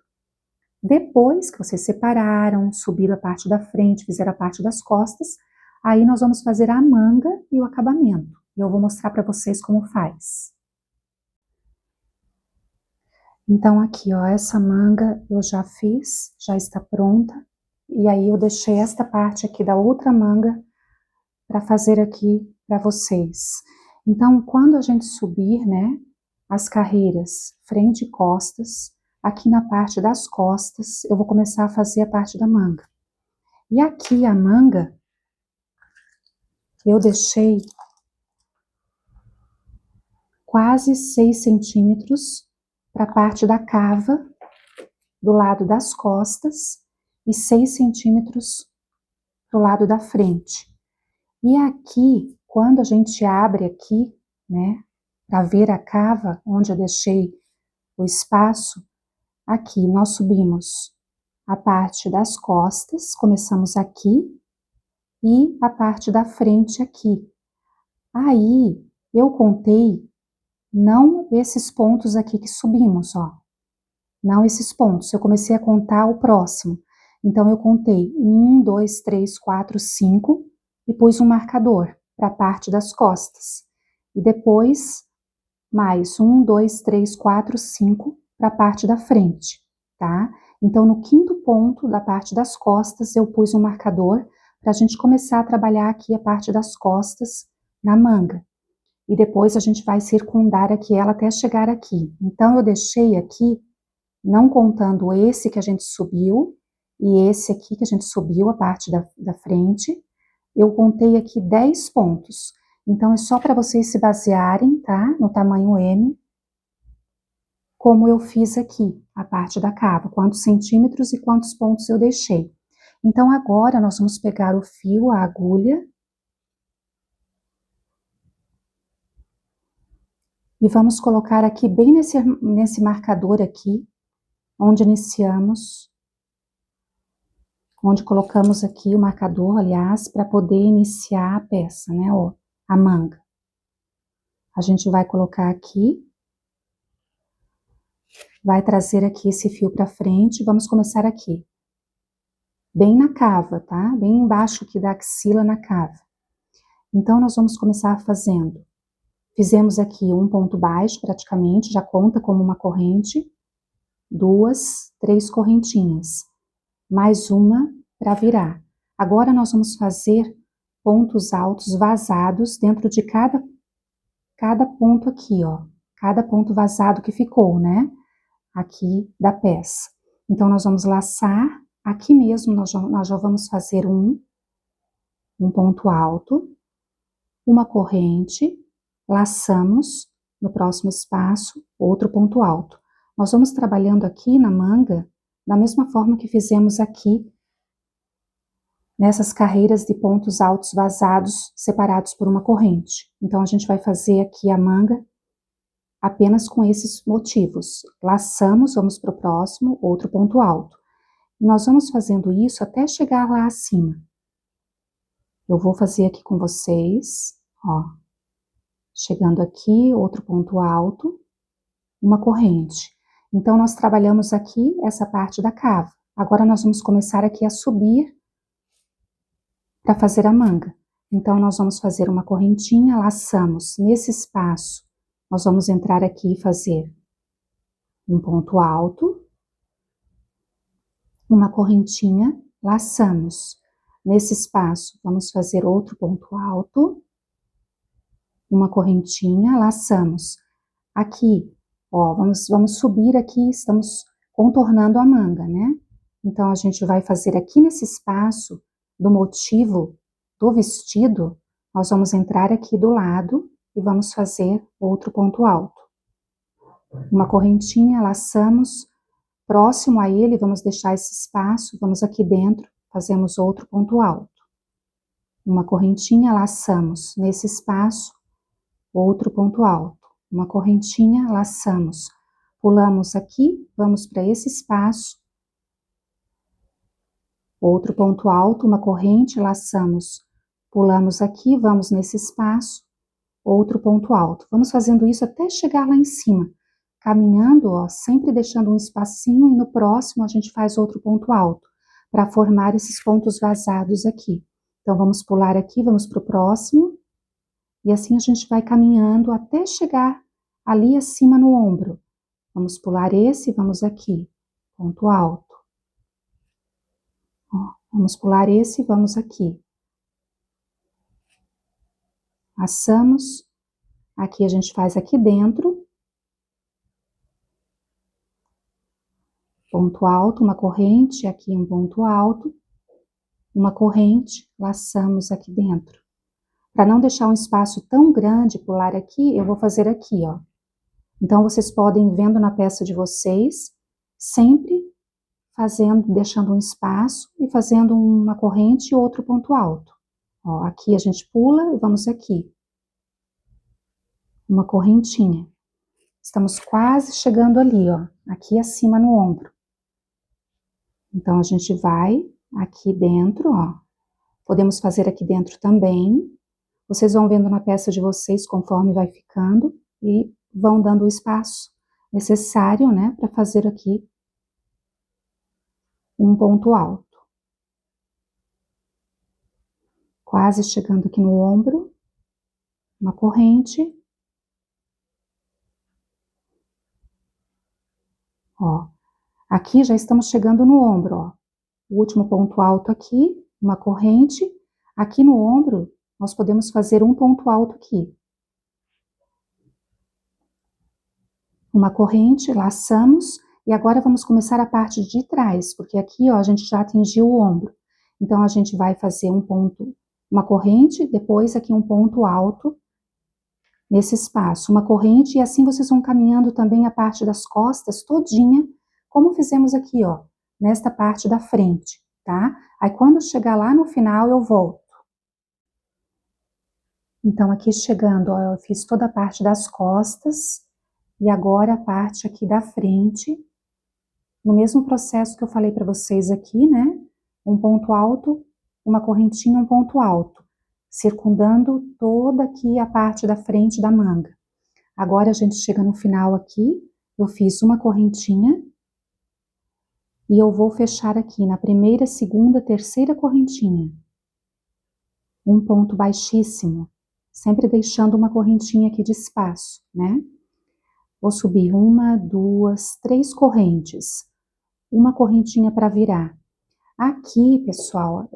Depois que vocês separaram, subiram a parte da frente, fizeram a parte das costas, aí nós vamos fazer a manga e o acabamento. E eu vou mostrar para vocês como faz. Então, aqui, ó, essa manga eu já fiz, já está pronta. E aí eu deixei esta parte aqui da outra manga para fazer aqui para vocês. Então, quando a gente subir, né, as carreiras frente e costas, aqui na parte das costas, eu vou começar a fazer a parte da manga. E aqui a manga, eu deixei quase 6 centímetros para a parte da cava, do lado das costas, e 6 centímetros do lado da frente. E aqui, quando a gente abre aqui, né, para ver a cava, onde eu deixei o espaço, aqui nós subimos a parte das costas, começamos aqui, e a parte da frente aqui. Aí, eu contei, não esses pontos aqui que subimos, ó. Não esses pontos, eu comecei a contar o próximo. Então, eu contei 1, 2, 3, 4, 5 e pus um marcador para a parte das costas. E depois, mais 1, 2, 3, 4, 5 para a parte da frente, tá? Então, no quinto ponto da parte das costas, eu pus um marcador para a gente começar a trabalhar aqui a parte das costas na manga. E depois a gente vai circundar aqui ela até chegar aqui. Então, eu deixei aqui não contando esse que a gente subiu e esse aqui que a gente subiu, a parte da frente, eu contei aqui 10 pontos. Então, é só para vocês se basearem, tá? No tamanho M, como eu fiz aqui, a parte da cava, quantos centímetros e quantos pontos eu deixei. Então, agora, nós vamos pegar o fio, a agulha, e vamos colocar aqui, bem nesse marcador aqui, onde iniciamos, onde colocamos aqui o marcador, aliás, para poder iniciar a peça, né, ó, a manga. A gente vai colocar aqui, vai trazer aqui esse fio para frente, vamos começar aqui. Bem na cava, tá? Bem embaixo aqui da axila na cava. Então, nós vamos começar fazendo. Fizemos aqui um ponto baixo, praticamente, já conta como uma corrente, 2, 3 correntinhas, mais uma para virar. Agora, nós vamos fazer pontos altos vazados dentro de cada ponto aqui, ó. Cada ponto vazado que ficou, né? Aqui da peça. Então, nós vamos laçar, aqui mesmo nós já vamos fazer um ponto alto, uma corrente, laçamos, no próximo espaço, outro ponto alto. Nós vamos trabalhando aqui na manga, da mesma forma que fizemos aqui, nessas carreiras de pontos altos vazados, separados por uma corrente. Então, a gente vai fazer aqui a manga apenas com esses motivos. Laçamos, vamos para o próximo, outro ponto alto. E nós vamos fazendo isso até chegar lá acima. Eu vou fazer aqui com vocês, ó. Chegando aqui, outro ponto alto, uma corrente. Então, nós trabalhamos aqui essa parte da cava. Agora, nós vamos começar aqui a subir para fazer a manga. Então, nós vamos fazer uma correntinha, laçamos nesse espaço. Nós vamos entrar aqui e fazer um ponto alto, uma correntinha, laçamos. Nesse espaço, vamos fazer outro ponto alto, uma correntinha, laçamos. Aqui, ó, vamos subir aqui, estamos contornando a manga, né? Então, a gente vai fazer aqui nesse espaço do motivo do vestido, nós vamos entrar aqui do lado e vamos fazer outro ponto alto. Uma correntinha, laçamos, próximo a ele, vamos deixar esse espaço, vamos aqui dentro, fazemos outro ponto alto. Uma correntinha, laçamos nesse espaço, outro ponto alto. Uma correntinha, laçamos, pulamos aqui, vamos para esse espaço, outro ponto alto, uma corrente, laçamos, pulamos aqui, vamos nesse espaço, outro ponto alto. Vamos fazendo isso até chegar lá em cima, caminhando, ó, sempre deixando um espacinho e no próximo a gente faz outro ponto alto, para formar esses pontos vazados aqui. Então, vamos pular aqui, vamos para o próximo, e assim a gente vai caminhando até chegar ali acima no ombro. Vamos pular esse, vamos aqui, ponto alto. Ó, vamos pular esse, vamos aqui. Laçamos, aqui a gente faz aqui dentro, ponto alto, uma corrente, aqui um ponto alto, uma corrente, laçamos aqui dentro. Para não deixar um espaço tão grande pular aqui, eu vou fazer aqui, ó. Então, vocês podem, vendo na peça de vocês, sempre fazendo, deixando um espaço e fazendo uma corrente e outro ponto alto. Ó, aqui a gente pula e vamos aqui. Uma correntinha. Estamos quase chegando ali, ó, aqui acima no ombro. Então, a gente vai aqui dentro, ó. Podemos fazer aqui dentro também. Vocês vão vendo na peça de vocês conforme vai ficando e vão dando o espaço necessário, né, para fazer aqui um ponto alto. Quase chegando aqui no ombro, uma corrente. Ó, aqui já estamos chegando no ombro, ó. O último ponto alto aqui, uma corrente. Aqui no ombro, nós podemos fazer um ponto alto aqui. Uma corrente, laçamos E agora vamos começar a parte de trás, porque aqui, ó, a gente já atingiu o ombro. Então, a gente vai fazer um ponto, uma corrente, depois aqui um ponto alto, nesse espaço, uma corrente, e assim vocês vão caminhando também a parte das costas todinha, como fizemos aqui, ó, nesta parte da frente, tá? Aí, quando chegar lá no final, eu volto. Então, aqui chegando, ó, eu fiz toda a parte das costas, e agora a parte aqui da frente, no mesmo processo que eu falei para vocês aqui, né? Um ponto alto, uma correntinha, um ponto alto, circundando toda aqui a parte da frente da manga. Agora a gente chega no final aqui, eu fiz uma correntinha e eu vou fechar aqui na primeira, segunda, terceira correntinha. Um ponto baixíssimo, sempre deixando uma correntinha aqui de espaço, né? Vou subir uma, duas, três correntes. Uma correntinha para virar. Aqui, pessoal,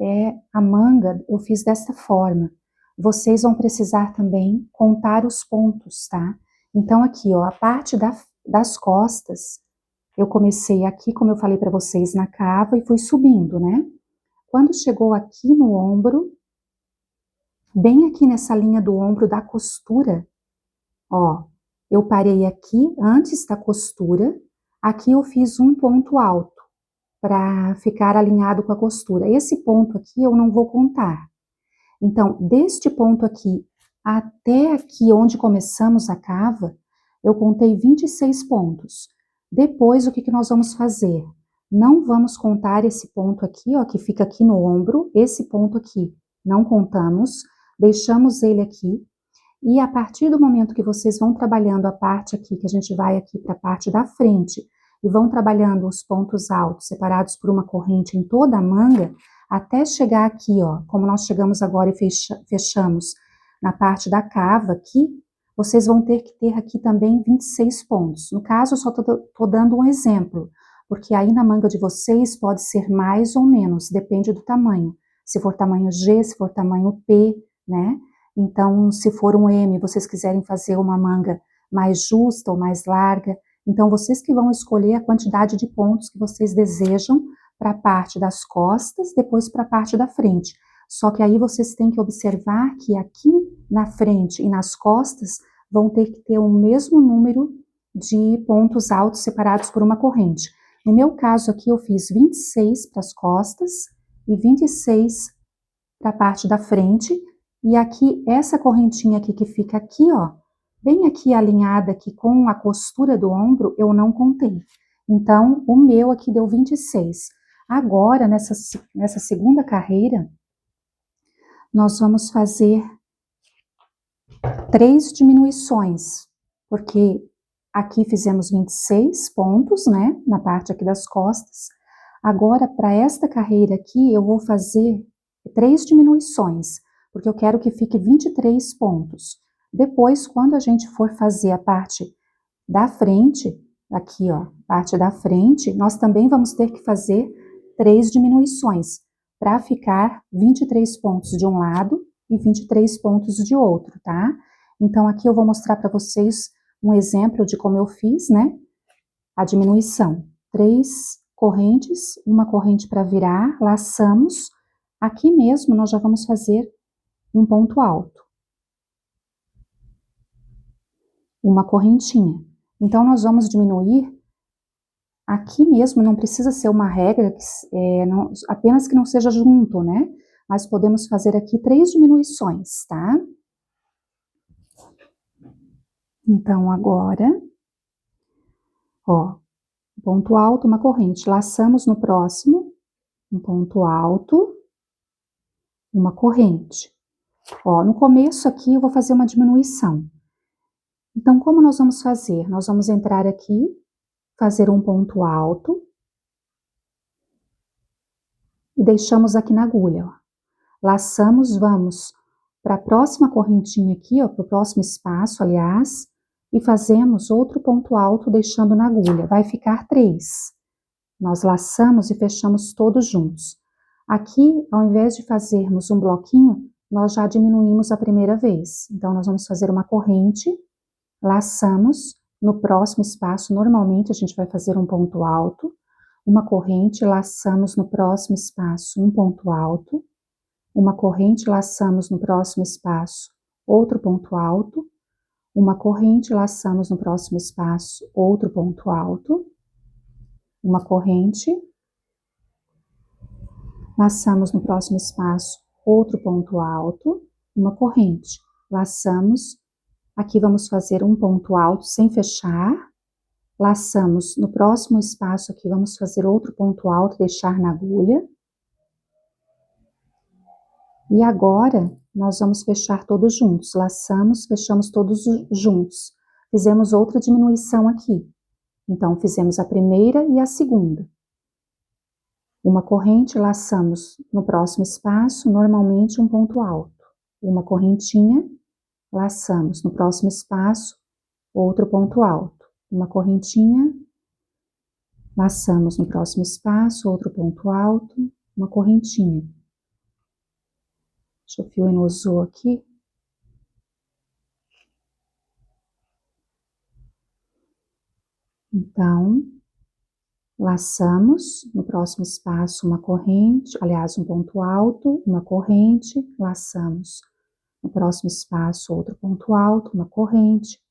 a manga, eu fiz desta forma. Vocês vão precisar também contar os pontos, tá? Então, aqui, ó, a parte das costas, eu comecei aqui, como eu falei para vocês, na cava e fui subindo, né? Quando chegou aqui no ombro, bem aqui nessa linha do ombro da costura, ó, eu parei aqui antes da costura, aqui eu fiz um ponto alto, para ficar alinhado com a costura. Esse ponto aqui eu não vou contar. Então, deste ponto aqui até aqui onde começamos a cava, eu contei 26 pontos. Depois, o que nós vamos fazer? Não vamos contar esse ponto aqui, ó, que fica aqui no ombro, esse ponto aqui. Não contamos, deixamos ele aqui. E a partir do momento que vocês vão trabalhando a parte aqui, que a gente vai aqui para a parte da frente, e vão trabalhando os pontos altos, separados por uma corrente em toda a manga, até chegar aqui, ó, como nós chegamos agora e fechamos na parte da cava aqui, vocês vão ter que ter aqui também 26 pontos. No caso, eu só tô dando um exemplo, porque aí na manga de vocês pode ser mais ou menos, depende do tamanho. Se for tamanho G, se for tamanho P, né? Então, se for um M, vocês quiserem fazer uma manga mais justa ou mais larga, então vocês que vão escolher a quantidade de pontos que vocês desejam para a parte das costas, depois para a parte da frente. Só que aí vocês têm que observar que aqui na frente e nas costas vão ter que ter o mesmo número de pontos altos separados por uma corrente. No meu caso aqui eu fiz 26 para as costas e 26 para a parte da frente, e aqui, essa correntinha aqui que fica aqui, ó, bem aqui alinhada aqui com a costura do ombro, eu não contei. Então, o meu aqui deu 26. Agora, nessa segunda carreira, nós vamos fazer 3 diminuições, porque aqui fizemos 26 pontos, né, na parte aqui das costas. Agora, para esta carreira aqui, eu vou fazer 3 diminuições, porque eu quero que fique 23 pontos. Depois, quando a gente for fazer a parte da frente, aqui ó, parte da frente, nós também vamos ter que fazer 3 diminuições, para ficar 23 pontos de um lado e 23 pontos de outro, tá? Então, aqui eu vou mostrar para vocês um exemplo de como eu fiz, né? A diminuição. 3 correntes, uma corrente para virar, laçamos. Aqui mesmo nós já vamos fazer um ponto alto, uma correntinha. Então, nós vamos diminuir aqui mesmo, não precisa ser uma regra, apenas que não seja junto, né? Mas podemos fazer aqui 3 diminuições, tá? Então, agora, ó, ponto alto, uma corrente. Laçamos no próximo, um ponto alto, uma corrente. Ó, no começo aqui eu vou fazer uma diminuição. Então, como nós vamos fazer? Nós vamos entrar aqui, fazer um ponto alto e deixamos aqui na agulha, ó. Laçamos, vamos para a próxima correntinha aqui, ó, para o próximo espaço, aliás, e fazemos outro ponto alto deixando na agulha. Vai ficar 3. Nós laçamos e fechamos todos juntos. Aqui, ao invés de fazermos um bloquinho, nós já diminuímos a primeira vez. Então, nós vamos fazer uma corrente, laçamos no próximo espaço, normalmente a gente vai fazer um ponto alto, uma corrente, laçamos no próximo espaço um ponto alto, uma corrente, laçamos no próximo espaço outro ponto alto, uma corrente, laçamos no próximo espaço outro ponto alto, uma corrente, laçamos no próximo espaço outro ponto alto, uma corrente, laçamos, aqui vamos fazer um ponto alto sem fechar, laçamos no próximo espaço aqui, vamos fazer outro ponto alto, deixar na agulha, e agora nós vamos fechar todos juntos, laçamos, fechamos todos juntos, fizemos outra diminuição aqui, então fizemos a primeira e a segunda. Uma corrente, laçamos no próximo espaço, normalmente um ponto alto. Uma correntinha, laçamos no próximo espaço, outro ponto alto. Uma correntinha, laçamos no próximo espaço, outro ponto alto, uma correntinha. Deixa o fio inosou aqui. Então, laçamos no próximo espaço uma corrente, aliás, um ponto alto, uma corrente, laçamos no próximo espaço outro ponto alto, uma corrente,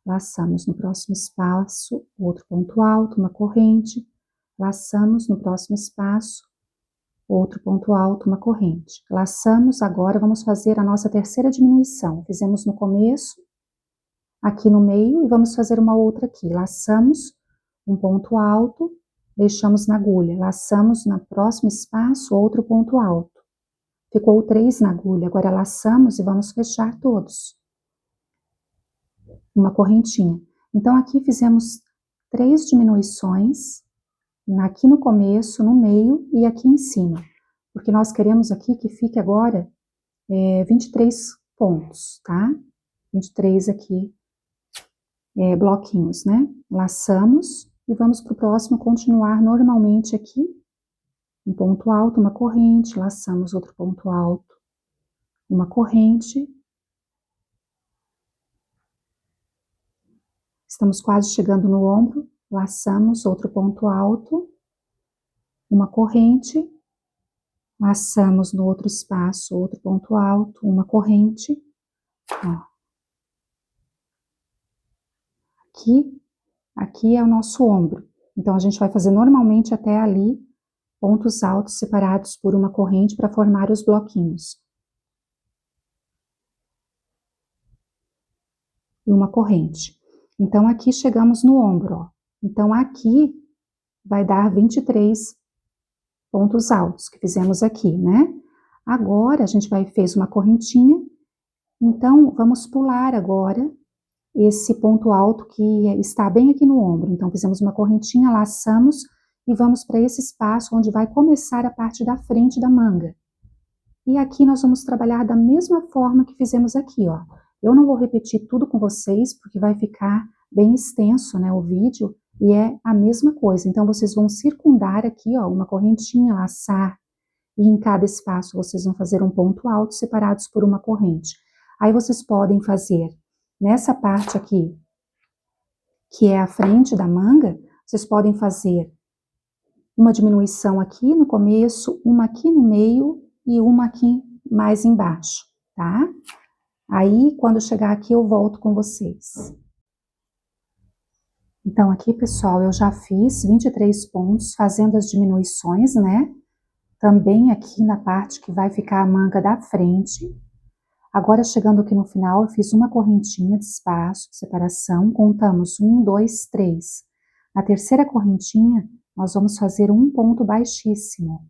laçamos no próximo espaço outro ponto alto, uma corrente, laçamos no próximo espaço outro ponto alto, uma corrente. Laçamos, agora vamos fazer a nossa terceira diminuição. Fizemos no começo, aqui no meio, e vamos fazer uma outra aqui. Laçamos um ponto alto, deixamos na agulha, laçamos no próximo espaço outro ponto alto. Ficou 3 na agulha, agora laçamos e vamos fechar todos. Uma correntinha. Então aqui fizemos 3 diminuições, aqui no começo, no meio e aqui em cima. Porque nós queremos aqui que fique agora 23 pontos, tá? 23 aqui bloquinhos, né? Laçamos e vamos para o próximo continuar normalmente aqui. Um ponto alto, uma corrente, laçamos outro ponto alto, uma corrente. Estamos quase chegando no ombro, laçamos outro ponto alto, uma corrente, laçamos no outro espaço outro ponto alto, uma corrente. Ó. Aqui é o nosso ombro, então a gente vai fazer normalmente até ali, pontos altos separados por uma corrente para formar os bloquinhos. E uma corrente. Então aqui chegamos no ombro, ó. Então aqui vai dar 23 pontos altos que fizemos aqui, né? Agora a gente fez uma correntinha, então vamos pular agora esse ponto alto que está bem aqui no ombro. Então fizemos uma correntinha, laçamos e vamos para esse espaço onde vai começar a parte da frente da manga. E aqui nós vamos trabalhar da mesma forma que fizemos aqui, ó. Eu não vou repetir tudo com vocês, porque vai ficar bem extenso, né, o vídeo, e é a mesma coisa. Então, vocês vão circundar aqui, ó, uma correntinha, laçar, e em cada espaço vocês vão fazer um ponto alto separados por uma corrente. Aí vocês podem fazer nessa parte aqui, que é a frente da manga, vocês podem fazer uma diminuição aqui no começo, uma aqui no meio e uma aqui mais embaixo, tá? Aí, quando chegar aqui, eu volto com vocês. Então, aqui, pessoal, eu já fiz 23 pontos fazendo as diminuições, né? Também aqui na parte que vai ficar a manga da frente. Agora, chegando aqui no final, eu fiz uma correntinha de espaço, de separação, contamos 1, 2, 3. Na terceira correntinha, nós vamos fazer um ponto baixíssimo.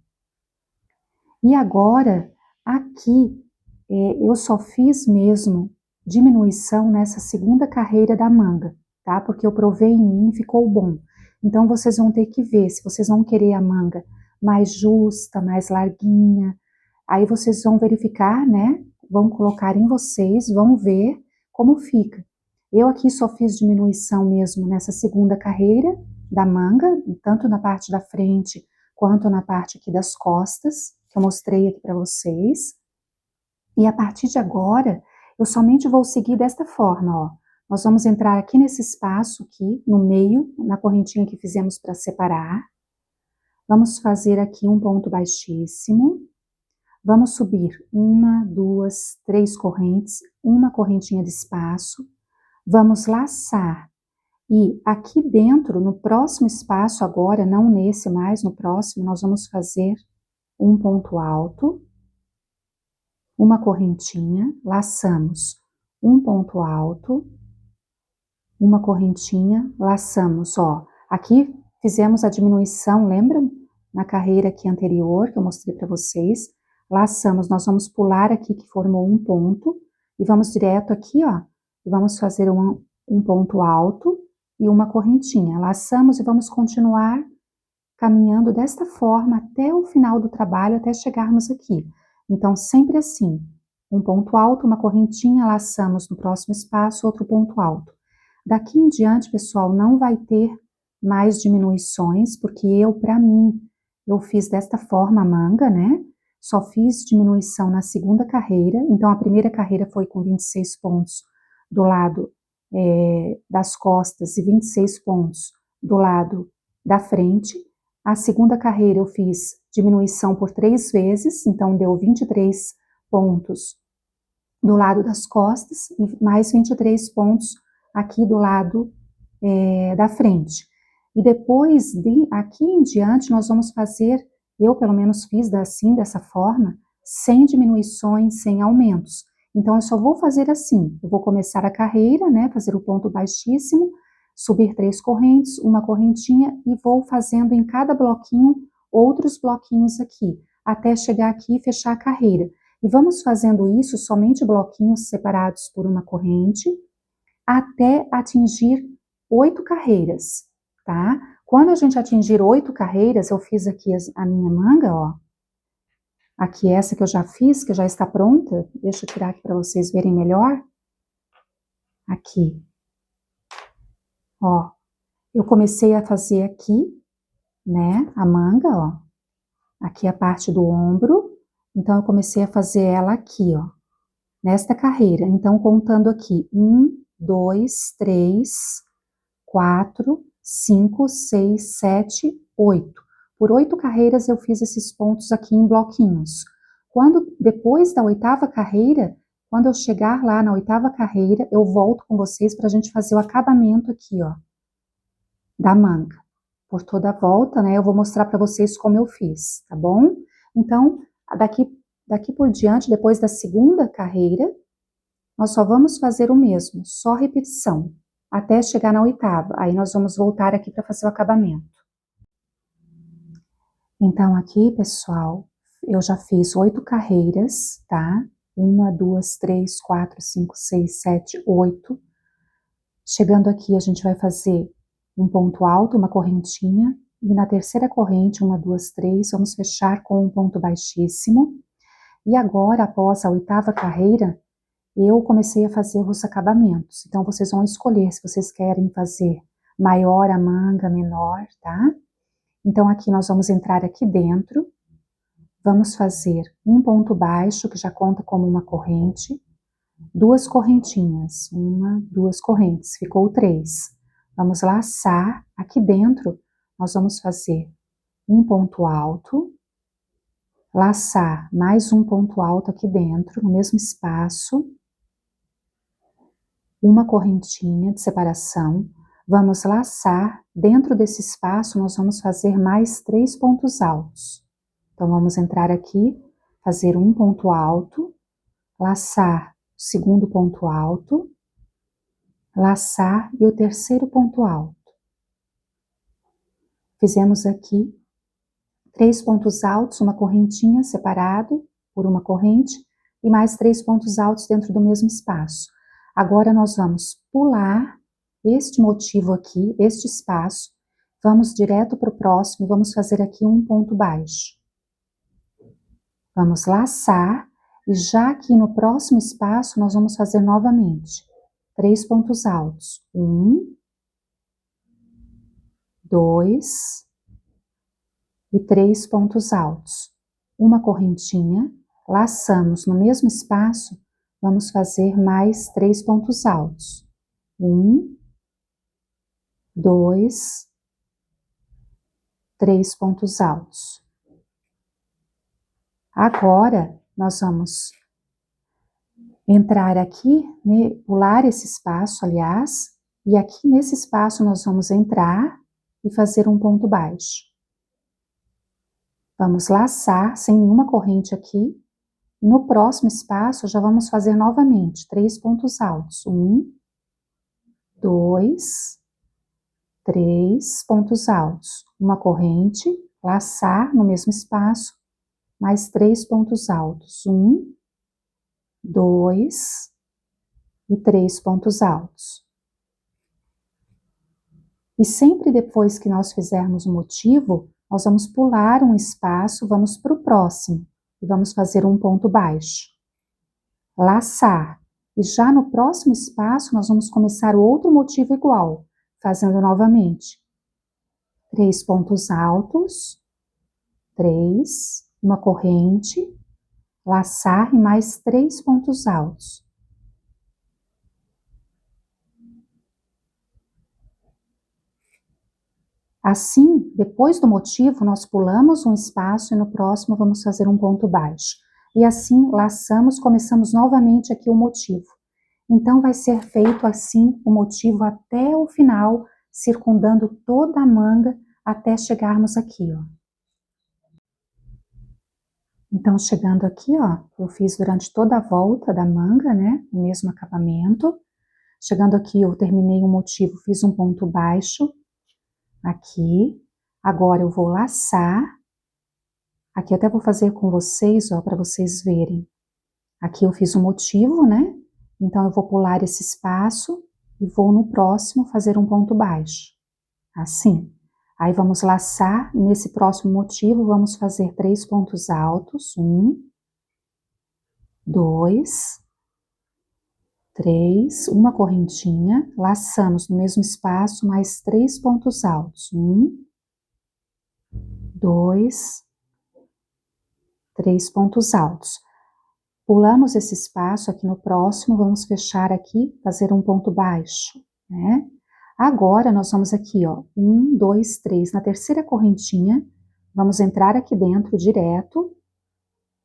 E agora, aqui, eu só fiz mesmo diminuição nessa segunda carreira da manga, tá? Porque eu provei em mim e ficou bom. Então, vocês vão ter que ver, se vocês vão querer a manga mais justa, mais larguinha, aí vocês vão verificar, né? Vão colocar em vocês, vão ver como fica. Eu aqui só fiz diminuição mesmo nessa segunda carreira da manga, tanto na parte da frente quanto na parte aqui das costas, que eu mostrei aqui para vocês. E a partir de agora, eu somente vou seguir desta forma, ó. nós vamos entrar aqui nesse espaço aqui, no meio, na correntinha que fizemos para separar. Vamos fazer aqui um ponto baixíssimo. Vamos subir 1, 2, 3 correntes, uma correntinha de espaço. Vamos laçar. E aqui dentro, no próximo espaço agora, não nesse mais, no próximo, nós vamos fazer um ponto alto, uma correntinha, laçamos um ponto alto, uma correntinha, laçamos, ó. Aqui fizemos a diminuição, lembram? Na carreira aqui anterior, que eu mostrei para vocês. Laçamos, nós vamos pular aqui que formou um ponto, e vamos direto aqui, ó, e vamos fazer um ponto alto e uma correntinha. Laçamos e vamos continuar caminhando desta forma até o final do trabalho, até chegarmos aqui. Então, sempre assim, um ponto alto, uma correntinha, laçamos no próximo espaço, outro ponto alto. Daqui em diante, pessoal, não vai ter mais diminuições, porque para mim, eu fiz desta forma a manga, né? Só fiz diminuição na segunda carreira, então a primeira carreira foi com 26 pontos do lado das costas e 26 pontos do lado da frente. A segunda carreira eu fiz diminuição por 3 vezes, então deu 23 pontos do lado das costas e mais 23 pontos aqui do lado da frente. E depois, aqui em diante, nós vamos fazer, eu pelo menos fiz assim, dessa forma, sem diminuições, sem aumentos. Então, eu só vou fazer assim, eu vou começar a carreira, né, fazer o ponto baixíssimo, subir 3 correntes, uma correntinha e vou fazendo em cada bloquinho outros bloquinhos aqui, até chegar aqui e fechar a carreira. E vamos fazendo isso somente bloquinhos separados por uma corrente, até atingir 8 carreiras, tá? Quando a gente atingir 8 carreiras, eu fiz aqui a minha manga, ó. Aqui essa que eu já fiz, que já está pronta. Deixa eu tirar aqui para vocês verem melhor. Aqui. Ó. Eu comecei a fazer aqui, né, a manga, ó. Aqui a parte do ombro. Então, eu comecei a fazer ela aqui, ó. Nesta carreira. Então, contando aqui. 1, 2, 3, 4, 5, 6, 7, 8. Por 8 carreiras eu fiz esses pontos aqui em bloquinhos. Depois da 8ª carreira, quando eu chegar lá na 8ª carreira, eu volto com vocês para a gente fazer o acabamento aqui, ó, da manga. Por toda a volta, né, eu vou mostrar para vocês como eu fiz, tá bom? Então, daqui por diante, depois da 2ª carreira, nós só vamos fazer o mesmo, só repetição, até chegar na 8ª. Aí nós vamos voltar aqui para fazer o acabamento. Então, aqui, pessoal, eu já fiz 8 carreiras, tá? 1, 2, 3, 4, 5, 6, 7, 8. Chegando aqui, a gente vai fazer um ponto alto, uma correntinha, e na terceira corrente, 1, 2, 3, vamos fechar com um ponto baixíssimo. E agora, após a 8ª carreira, eu comecei a fazer os acabamentos. Então, vocês vão escolher se vocês querem fazer maior a manga, menor, tá? Então, aqui nós vamos entrar aqui dentro, vamos fazer um ponto baixo, que já conta como uma corrente, 2 correntinhas, 1, 2 correntes, ficou 3. Vamos laçar, aqui dentro, nós vamos fazer um ponto alto, laçar mais um ponto alto aqui dentro, no mesmo espaço, uma correntinha de separação, vamos laçar, dentro desse espaço nós vamos fazer mais 3 pontos altos. Então, vamos entrar aqui, fazer um ponto alto, laçar o segundo ponto alto, laçar e o terceiro ponto alto. Fizemos aqui 3 pontos altos, uma correntinha separado por uma corrente e mais 3 pontos altos dentro do mesmo espaço. Agora, nós vamos pular este motivo aqui, este espaço, vamos direto para o próximo, vamos fazer aqui um ponto baixo. Vamos laçar, e já aqui no próximo espaço, nós vamos fazer novamente 3 pontos altos. 1, 2 e 3 pontos altos. Uma correntinha, laçamos no mesmo espaço, vamos fazer mais 3 pontos altos. 1, 2, 3 pontos altos. Agora, nós vamos entrar aqui, né, pular esse espaço, aliás, e aqui nesse espaço nós vamos entrar e fazer um ponto baixo. Vamos laçar sem nenhuma corrente aqui. No próximo espaço, já vamos fazer novamente 3 pontos altos. 1, 2, 3 pontos altos. Uma corrente, laçar no mesmo espaço, mais 3 pontos altos. 1, 2 e 3 pontos altos. E sempre depois que nós fizermos o motivo, nós vamos pular um espaço, vamos para o próximo. E vamos fazer um ponto baixo. Laçar. E já no próximo espaço, nós vamos começar outro motivo igual, fazendo novamente 3 pontos altos, 3, uma corrente, laçar e mais 3 pontos altos. Assim, depois do motivo, nós pulamos um espaço e no próximo vamos fazer um ponto baixo. E assim, laçamos, começamos novamente aqui o motivo. Então, vai ser feito assim o motivo até o final, circundando toda a manga até chegarmos aqui, ó. Então, chegando aqui, ó, eu fiz durante toda a volta da manga, né, o mesmo acabamento. Chegando aqui, eu terminei o motivo, fiz um ponto baixo aqui. Agora eu vou laçar. Aqui até vou fazer com vocês, ó, para vocês verem. Aqui eu fiz um motivo, né? Então eu vou pular esse espaço e vou no próximo fazer um ponto baixo. Assim. Aí vamos laçar, nesse próximo motivo vamos fazer 3 pontos altos, 1, 2, 3, uma correntinha, laçamos no mesmo espaço mais 3 pontos altos, 1, 2, 3 pontos altos. Pulamos esse espaço aqui no próximo, vamos fechar aqui, fazer um ponto baixo, né? Agora, nós vamos aqui, ó, 1, 2, 3, na terceira correntinha, vamos entrar aqui dentro direto,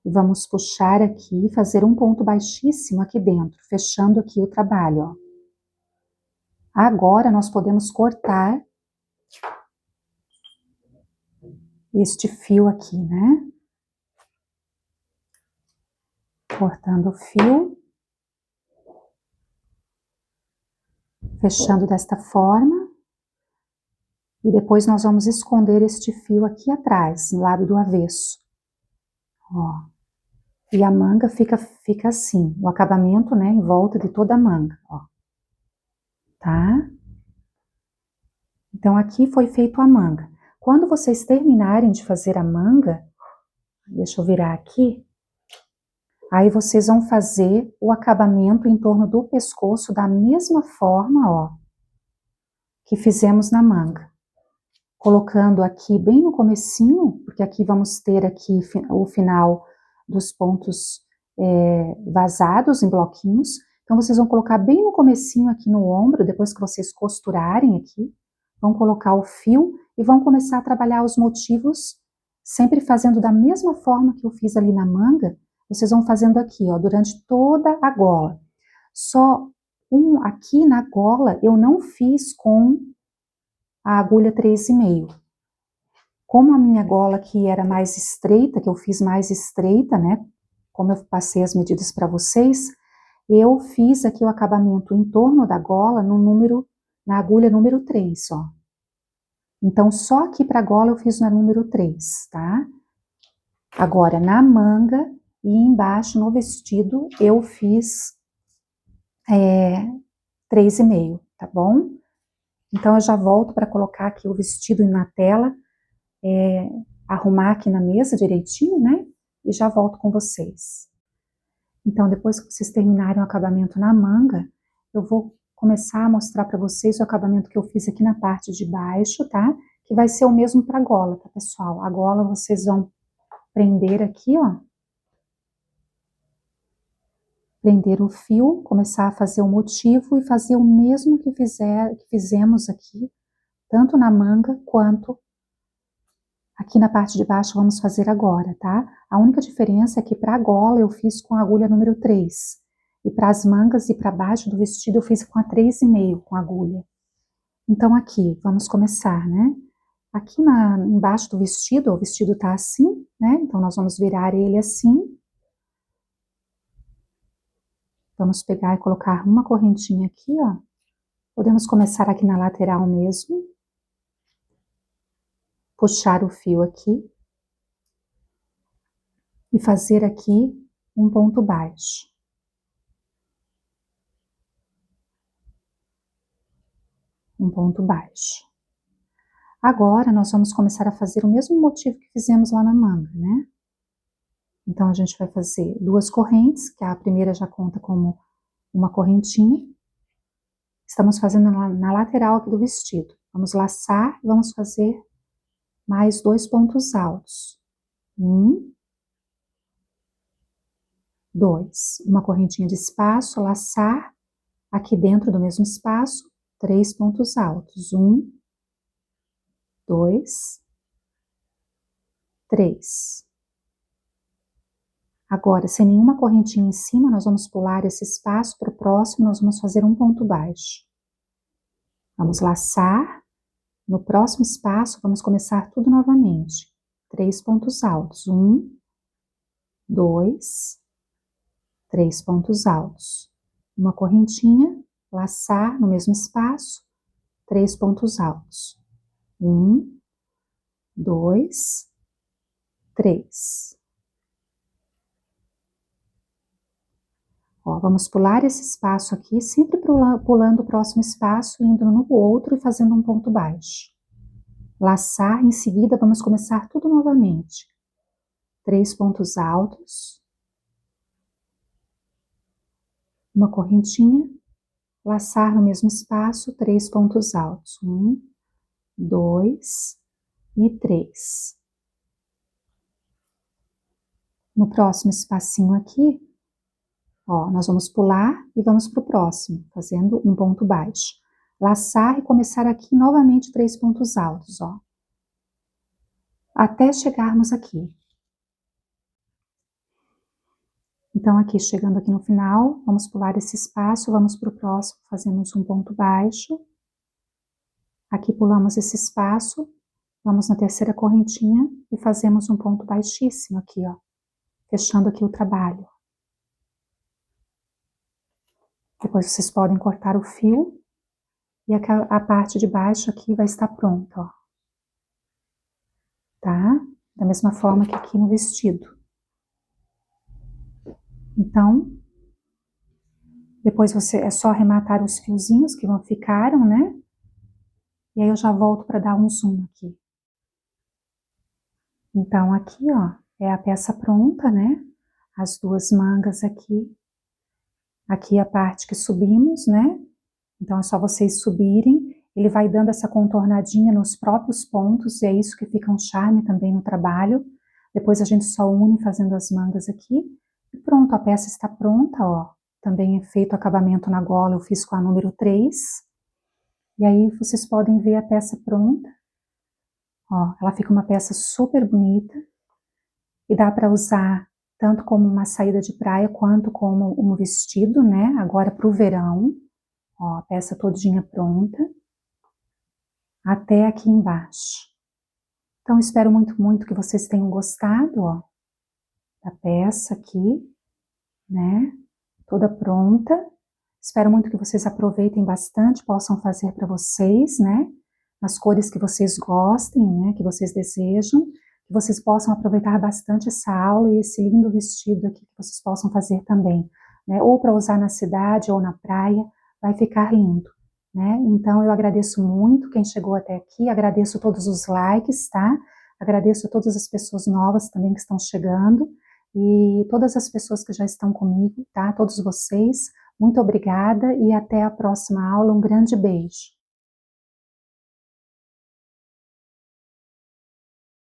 e vamos puxar aqui, fazer um ponto baixíssimo aqui dentro, fechando aqui o trabalho, ó. Agora, nós podemos cortar este fio aqui, né? Cortando o fio. Fechando desta forma, e depois nós vamos esconder este fio aqui atrás, no lado do avesso. Ó. E a manga fica assim, o acabamento, né, em volta de toda a manga, ó. Tá? Então, aqui foi feito a manga. Quando vocês terminarem de fazer a manga, deixa eu virar aqui, aí vocês vão fazer o acabamento em torno do pescoço da mesma forma, ó, que fizemos na manga. Colocando aqui bem no comecinho, porque aqui vamos ter aqui o final dos pontos vazados em bloquinhos. Então, vocês vão colocar bem no comecinho aqui no ombro, depois que vocês costurarem aqui, vão colocar o fio e vão começar a trabalhar os motivos, sempre fazendo da mesma forma que eu fiz ali na manga, vocês vão fazendo aqui, ó, durante toda a gola. Só aqui na gola eu não fiz com a agulha 3,5. Como a minha gola aqui era mais estreita, que eu fiz mais estreita, né? Como eu passei as medidas para vocês, eu fiz aqui o acabamento em torno da gola na agulha número 3, ó. Então, só aqui para a gola eu fiz na número 3, tá? Agora, na manga e embaixo no vestido, eu fiz 3,5, tá bom? Então, eu já volto para colocar aqui o vestido na tela, arrumar aqui na mesa direitinho, né? E já volto com vocês. Então, depois que vocês terminarem o acabamento na manga, eu vou começar a mostrar para vocês o acabamento que eu fiz aqui na parte de baixo, tá? Que vai ser o mesmo para a gola, tá, pessoal? A gola vocês vão prender aqui, ó. prender o fio, começar a fazer o motivo e fazer o mesmo que fizemos aqui, tanto na manga quanto aqui na parte de baixo vamos fazer agora, tá? A única diferença é que para a gola eu fiz com a agulha número 3, e para as mangas e para baixo do vestido eu fiz com a 3,5 com a agulha. Então aqui, vamos começar, né? Aqui embaixo do vestido, o vestido tá assim, né? Então nós vamos virar ele assim. Vamos pegar e colocar uma correntinha aqui, ó. Podemos começar aqui na lateral mesmo. Puxar o fio aqui. E fazer aqui um ponto baixo. Um ponto baixo. Agora, nós vamos começar a fazer o mesmo motivo que fizemos lá na manga, né? Então, a gente vai fazer 2 correntes, que a primeira já conta como uma correntinha. Estamos fazendo na lateral aqui do vestido. Vamos laçar e vamos fazer mais 2 pontos altos. 1, 2. Uma correntinha de espaço, laçar, aqui dentro do mesmo espaço, 3 pontos altos. 1, 2, 3. Agora, sem nenhuma correntinha em cima, nós vamos pular esse espaço para o próximo, nós vamos fazer um ponto baixo. Vamos laçar, no próximo espaço, vamos começar tudo novamente. 3 pontos altos. 1, 2, 3 pontos altos. Uma correntinha, laçar no mesmo espaço, 3 pontos altos. 1, 2, 3. Ó, vamos pular esse espaço aqui, sempre pulando o próximo espaço, indo no outro e fazendo um ponto baixo. Laçar, em seguida vamos começar tudo novamente. 3 pontos altos. Uma correntinha, laçar no mesmo espaço, 3 pontos altos. 1, 2 e 3. No próximo espacinho aqui, ó, nós vamos pular e vamos para o próximo, fazendo um ponto baixo. Laçar e começar aqui novamente 3 pontos altos, ó. Até chegarmos aqui. Então, aqui, chegando aqui no final, vamos pular esse espaço, vamos para o próximo, fazemos um ponto baixo. Aqui pulamos esse espaço, vamos na terceira correntinha e fazemos um ponto baixíssimo aqui, ó. Fechando aqui o trabalho. Depois vocês podem cortar o fio e a parte de baixo aqui vai estar pronta, ó. Tá? Da mesma forma que aqui no vestido. Então, depois é só arrematar os fiozinhos que ficaram, né? E aí eu já volto para dar um zoom aqui. Então, aqui, ó, é a peça pronta, né? As 2 mangas aqui. Aqui a parte que subimos, né? Então, é só vocês subirem. Ele vai dando essa contornadinha nos próprios pontos, e é isso que fica um charme também no trabalho. Depois a gente só une fazendo as mangas aqui. E pronto, a peça está pronta, ó. Também é feito o acabamento na gola, eu fiz com a número 3. E aí vocês podem ver a peça pronta. Ó, ela fica uma peça super bonita. E dá para usar tanto como uma saída de praia, quanto como um vestido, né? Agora para o verão. Ó, a peça todinha pronta. Até aqui embaixo. Então, espero muito, muito que vocês tenham gostado, ó, da peça aqui, né? Toda pronta. Espero muito que vocês aproveitem bastante, possam fazer para vocês, né? As cores que vocês gostem, né? Que vocês desejam. Que vocês possam aproveitar bastante essa aula e esse lindo vestido aqui que vocês possam fazer também, né? Ou para usar na cidade ou na praia, vai ficar lindo, né? Então, eu agradeço muito quem chegou até aqui, agradeço todos os likes, tá? Agradeço a todas as pessoas novas também que estão chegando e todas as pessoas que já estão comigo, tá? Todos vocês, muito obrigada e até a próxima aula. Um grande beijo.